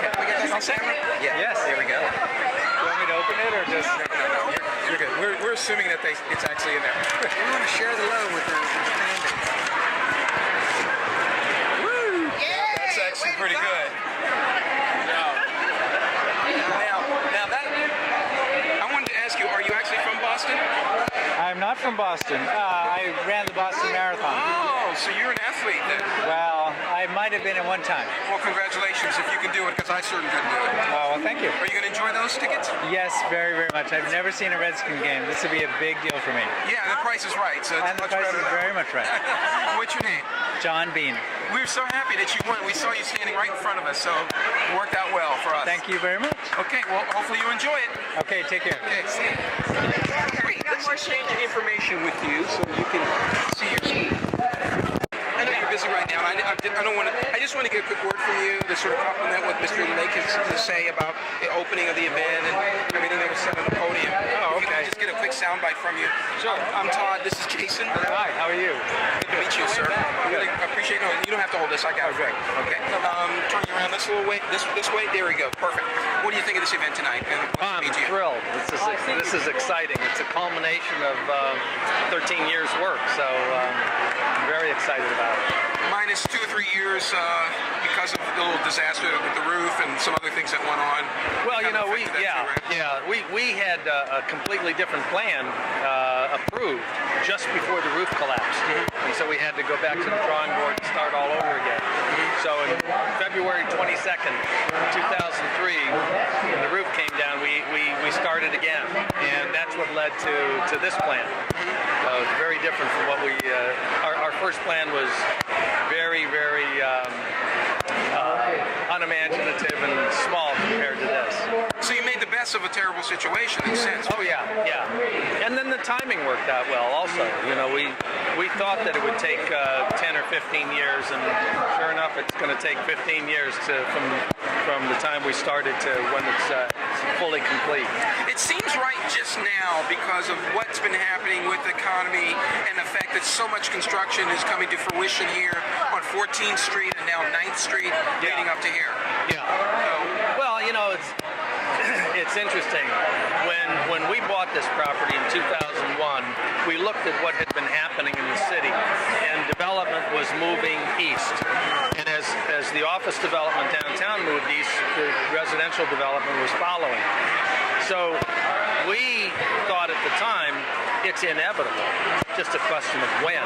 S1: Okay, we get this on camera? Yeah. Yes, there we go. You want me to open it or just? No. You're good. We're assuming that it's actually in there. We want to share the love with the fans. Woo! That's actually pretty good. Now that I wanted to ask you, are you actually from Boston?
S21: I'm not from Boston. I ran the Boston Marathon.
S1: Oh, so you're an athlete then?
S21: Well, I might have been at one time.
S1: Well, congratulations if you can do it, because I certainly couldn't do it.
S21: Oh, well, thank you.
S1: Are you going to enjoy those tickets?
S21: Yes, very, very much. I've never seen a Redskin game. This would be a big deal for me.
S1: Yeah, the price is right, so it's
S21: And the
S1: much
S21: price
S1: better.
S21: is very much right.
S1: What's your name?
S21: John Bean.
S1: We're so happy that you won. We saw you standing right in front of us, so it worked out well for us.
S21: Thank you very much.
S1: Okay, well, hopefully you enjoy it.
S21: Okay, take care.
S1: Okay, see you. Wait, let's exchange information with you so you can see your... I know you're busy right now. I don't want to. I just want to get a quick word from you to sort of compliment what Mr. Lake has to say about the opening of the event and everything that was said on the podium. Oh, okay. Just get a quick soundbite from you. Sure. I'm Todd. This is Jason.
S21: Hi. How are you?
S1: Good to meet you, sir. I really appreciate it. No, you don't have to hold this. I got it. Okay. Turn you around this little way. This way. There we go. Perfect. What do you think of this event tonight? And
S22: I'm thrilled. This is exciting. It's a culmination of 13 years' work, so I'm very excited about it.
S1: Minus 2 or 3 years because of the little disaster with the roof and some other things that went on.
S22: Well, you know, we had a completely different plan approved just before the roof collapsed, and so we had to go back to the drawing board and start all over again. So in February 22nd, 2003, when the roof came down, we started again, and that's what led to this plan. It's very different from what our first plan was very, very unimaginative and small compared to this.
S1: So you made the best of a terrible situation in a sense.
S22: Oh yeah. And then the timing worked out well also. You know, we thought that it would take 10 or 15 years, and sure enough, it's going to take 15 years from the time we started to when it's fully complete.
S1: It seems right just now because of what's been happening with the economy and the fact that so much construction is coming to fruition here on 14th Street and now 9th Street leading up to here.
S22: Yeah. Well, you know, it's interesting. When we bought this property in 2001, we looked at what had been happening in the city, and development was moving east. And as the office development downtown moved east, the residential development was following. So we thought at the time it's inevitable, just a question of when.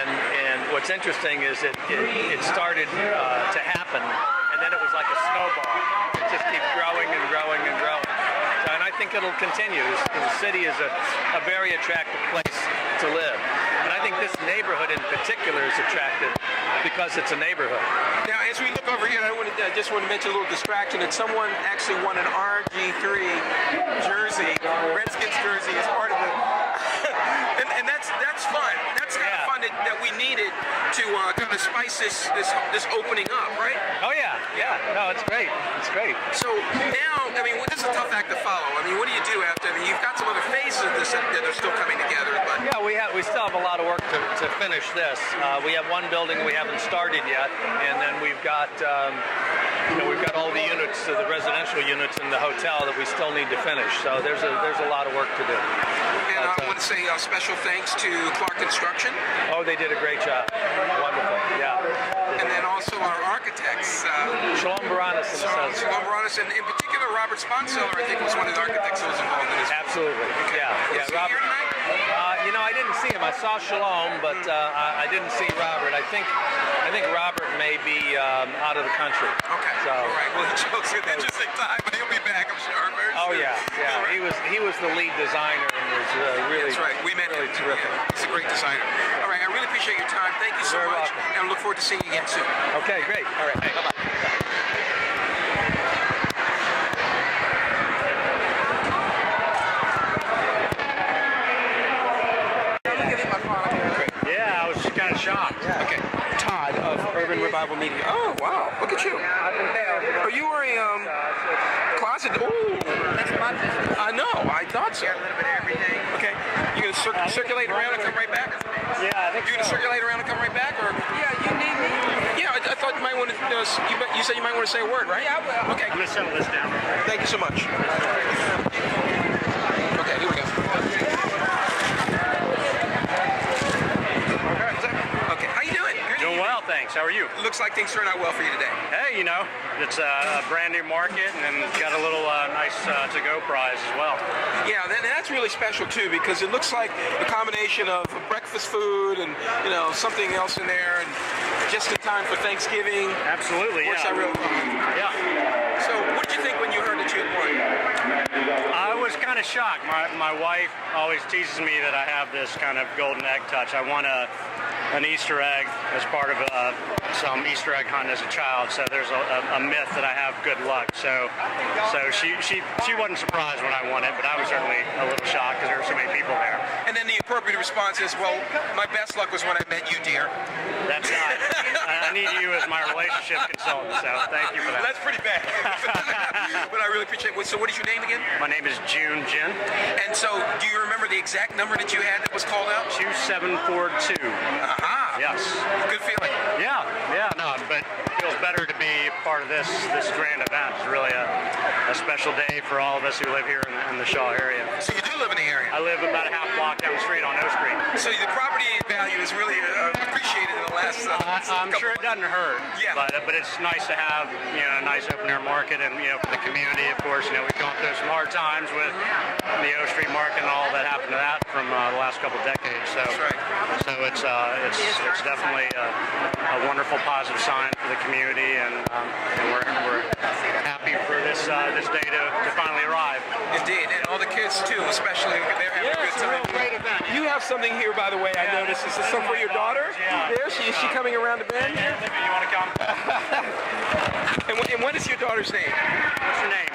S22: And what's interesting is it started to happen, and then it was like a snowball. It just keeps growing and growing and growing. So, and I think it'll continue. The city is a very attractive place to live. And I think this neighborhood in particular is attractive because it's a neighborhood.
S1: Now, as we look over here, I just want to mention a little distraction that someone actually won an RG3 jersey, Redskins jersey, as part of the... and that's fun. That's kind of fun that we needed to kind of spice this opening up, right?
S22: Oh yeah. No, it's great. It's great.
S1: So now, I mean, this is a tough act to follow. I mean, what do you do after? I mean, you've got some other phases of this that are still coming together, but...
S22: Yeah, we still have a lot of work to finish this. We have one building we haven't started yet, and then we've got all the units, the residential units in the hotel that we still need to finish. So there's a lot of work to do.
S1: And I want to say special thanks to Clark Construction.
S22: Oh, they did a great job. Wonderful. Yeah.
S1: And then also our architects.
S22: Shalom Baranis and Associates.
S1: Shalom Baranis, and in particular Robert Sponseller, I think, was one of the architects that was involved in this.
S22: Absolutely. Okay. Yeah. Robert. You know, I didn't see him. I saw Shalom, but I didn't see Robert. I think Robert may be out of the country.
S1: Okay.
S22: So,
S1: all right. Well, he chose an interesting time, but he'll be back, I'm sure. Very soon.
S22: Yeah. He was the lead designer and was really.
S1: That's right. We met him.
S22: Terrific.
S1: Yeah. He's a great designer. All right. I really appreciate your time. Thank you so much.
S22: Welcome.
S1: And I look forward to seeing you again soon.
S22: Okay. Great. All right.
S1: Hey, bye-bye.
S22: Yeah, I was kind of shocked.
S1: Okay. Todd of Urban Revival Media. Oh, wow. Look at you. Oh, you were a closet. Oh. That's my business. I know. I thought so. A little bit of everything. Okay. You going to circulate around and come right back?
S22: Yeah, I think
S1: you going to circulate around and come right back? Or? Yeah, you need me. Yeah, I thought you might want to, you said you might want to say a word, right? Yeah, I will. Okay.
S22: I'm going to settle this down.
S1: Thank you so much. Okay, here we go. Okay, how you doing? Good.
S22: Doing well, thanks.
S4: Thanks. How are you?
S1: Looks like things turned out well for you today.
S4: Hey, you know, it's a brand new market and got a little nice to-go prize as well.
S1: Yeah, that's really special too, because it looks like a combination of breakfast food and something else in there, and just in time for Thanksgiving.
S4: Absolutely,
S1: Works
S4: yeah.
S1: out real well.
S4: Yeah.
S1: So, what did you think when you heard that you had won?
S4: I was kind of shocked. My wife always teases me that I have this kind of golden egg touch. I won an Easter egg as part of some Easter egg hunt as a child, so there's a myth that I have good luck. So she wasn't surprised when I won it, but I was certainly a little shocked because there were so many people there.
S1: And then the appropriate response is, well, my best luck was when I met you, dear.
S4: That's not. I need you as my relationship consultant, so thank you for that.
S1: That's pretty bad. But I really appreciate it. So what is your name again?
S4: My name is June Jin.
S1: And so, do you remember the exact number that you had that was called out?
S4: 2742.
S1: Aha.
S4: Yes.
S1: Good feeling.
S4: Yeah, no, but it feels better to be part of this grand event. It's really a special day for all of us who live here in the Shaw area.
S1: So you do live in the area?
S4: I live about a half block down the street on O Street.
S1: So the property value is really appreciated in the last
S4: I'm sure it doesn't hurt.
S1: Yeah.
S4: But it's nice to have a nice open air market, and for the community, of course, we've gone through some hard times with the O Street market and all that happened to that from the last couple of decades. So it's definitely a wonderful positive sign for the community, and we're happy for this day to finally arrive.
S1: Indeed, and all the kids too, especially. They're having a good time.
S4: Great event.
S1: You have something here, by the way. I noticed. Is this some for your daughter?
S4: Yeah.
S1: There, is she coming around the bend?
S4: Yeah, you want to come?
S1: and what is your daughter's name?
S4: What's your name?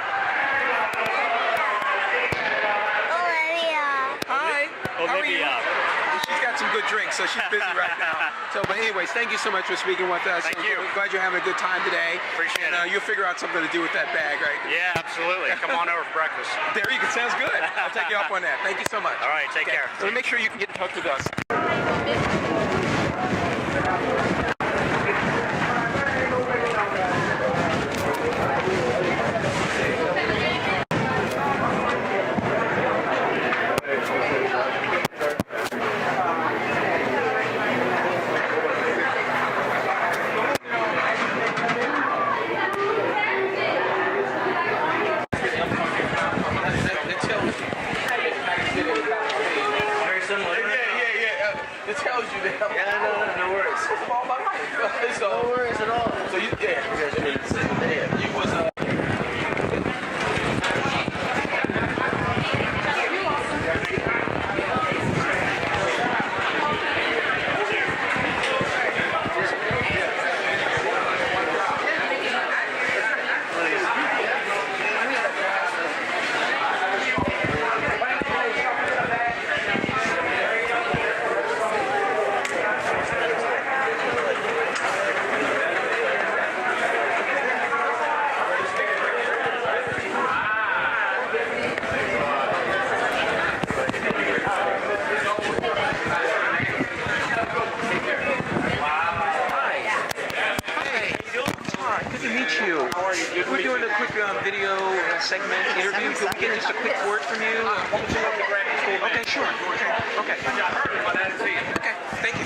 S1: Hi. How are you?
S4: Olivia.
S1: She's got some good drinks, so she's busy right now. But anyways, thank you so much for speaking with us.
S4: Thank you.
S1: I'm glad you're having a good time today.
S4: Appreciate it.
S1: You'll figure out something to do with that bag, right?
S4: Yeah, absolutely. Come on over for breakfast.
S1: There you go. Sounds good. I'll take you up on that. Thank you so much.
S4: All right, take care.
S1: So make sure you can get in touch with us.
S4: Very similar.
S1: It tells you that. Yeah, no worries. No worries at all. So you, you was We're doing a quick video segment interview. Could we get just a quick word from you? Okay, sure. Okay. Okay, thank you.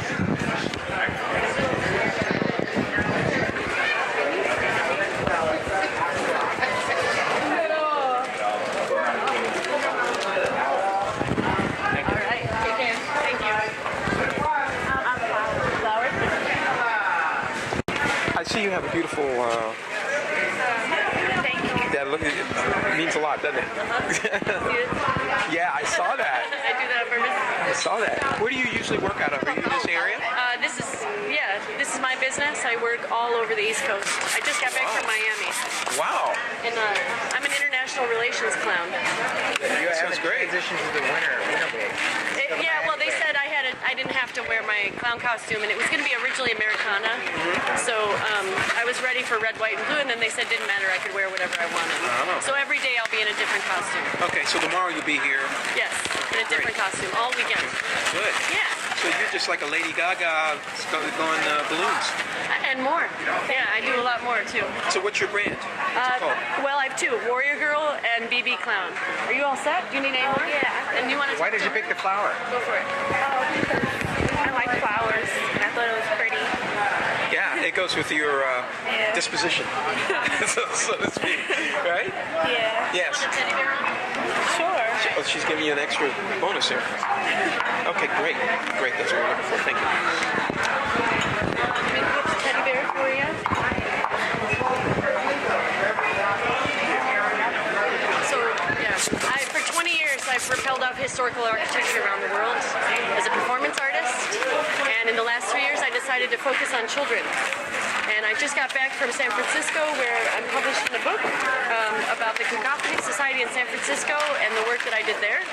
S1: I see you have a beautiful.
S15: Thank you.
S1: That look, it means a lot, doesn't it? Yeah, I saw that.
S15: I do that on purpose.
S1: I saw that. Where do you usually work out of? Are you in this area?
S15: This is my business. I work all over the East Coast. I just got back from Miami.
S1: Wow.
S15: And I'm an international relations clown.
S1: That sounds great.
S21: Transition to the winter week.
S15: Well, they said I didn't have to wear my clown costume, and it was going to be originally Americana. So I was ready for red, white, and blue, and then they said it didn't matter. I could wear whatever I wanted.
S1: Oh.
S15: So every day I'll be in a different costume.
S1: Okay, so tomorrow you'll be here.
S15: Yes, in a different costume all weekend.
S1: Good.
S15: Yeah.
S1: So you're just like a Lady Gaga going balloons.
S15: And more. Yeah, I do a lot more too.
S1: So what's your brand? What's it called?
S15: Well, I have two: Warrior Girl and BB Clown. Are you all set? Do you need any more? Yeah. And you want to?
S21: Why did you pick the flower?
S15: Go for it.
S17: I like flowers. I thought it was pretty.
S1: Yeah, goes with your disposition, so to speak, right?
S17: Yeah.
S1: Yes.
S17: Sure.
S1: Oh, she's giving you an extra bonus here. Okay, great. Great, that's what we're looking for. Thank you.
S17: Teddy bear for you.
S7: So, yeah, for 20 years I've rappelled off historical architecture around the world as a performance artist, and in the last 3 years I decided to focus on children. And I just got back from San Francisco where I'm publishing a book about the Cacophony Society in San Francisco and the work that I did there.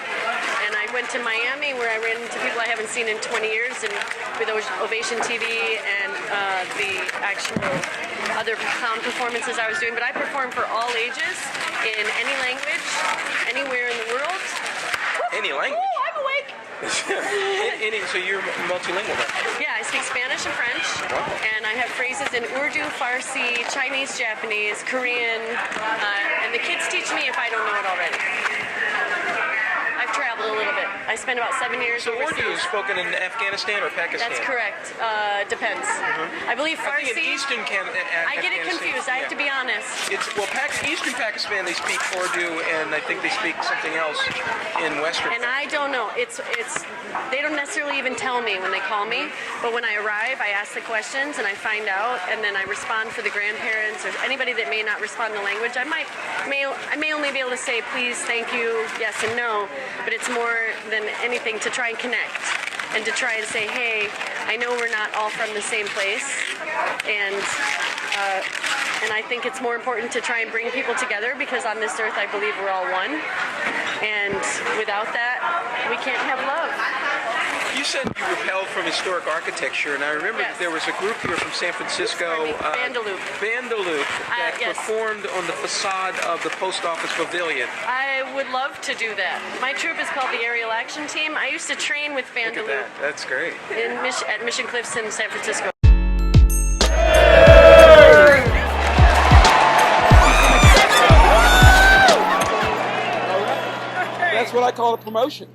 S7: And I went to Miami where I ran into people I haven't seen in 20 years and with Ovation TV and the actual other clown performances I was doing. But I perform for all ages in any language, anywhere in the world.
S1: Any language?
S7: Oh, I'm awake!
S1: So you're multilingual then?
S7: Yeah, I speak Spanish and French, and I have phrases in Urdu, Farsi, Chinese, Japanese, Korean, and the kids teach me if I don't know it already. I've traveled a little bit. I spent about 7 years
S1: So
S7: overseas.
S1: Urdu is spoken in Afghanistan or Pakistan?
S7: That's correct. Depends. I believe Farsi.
S1: I think in Eastern
S7: I get it confused. I have to be honest.
S1: Eastern Pakistan they speak Urdu, and I think they speak something else in Western.
S7: And I don't know. It's they don't necessarily even tell me when they call me, but when I arrive, I ask the questions and I find out, and then I respond for the grandparents or anybody that may not respond in the language. I may only be able to say please, thank you, yes, and no, but it's more than anything to try and connect and to try and say, hey, I know we're not all from the same place, and I think it's more important to try and bring people together because on this earth I believe we're all one, and without that we can't have love.
S1: You said you repelled from historic architecture, and I remember that there was a group here from San Francisco,
S7: Vandaloop,
S1: that performed on the facade of the post office pavilion.
S7: I would love to do that. My troupe is called the Aerial Action Team. I used to train with Vandaloop.
S1: Look at that. That's great.
S7: At Mission Cliffs in San Francisco.
S1: That's what I call a promotion.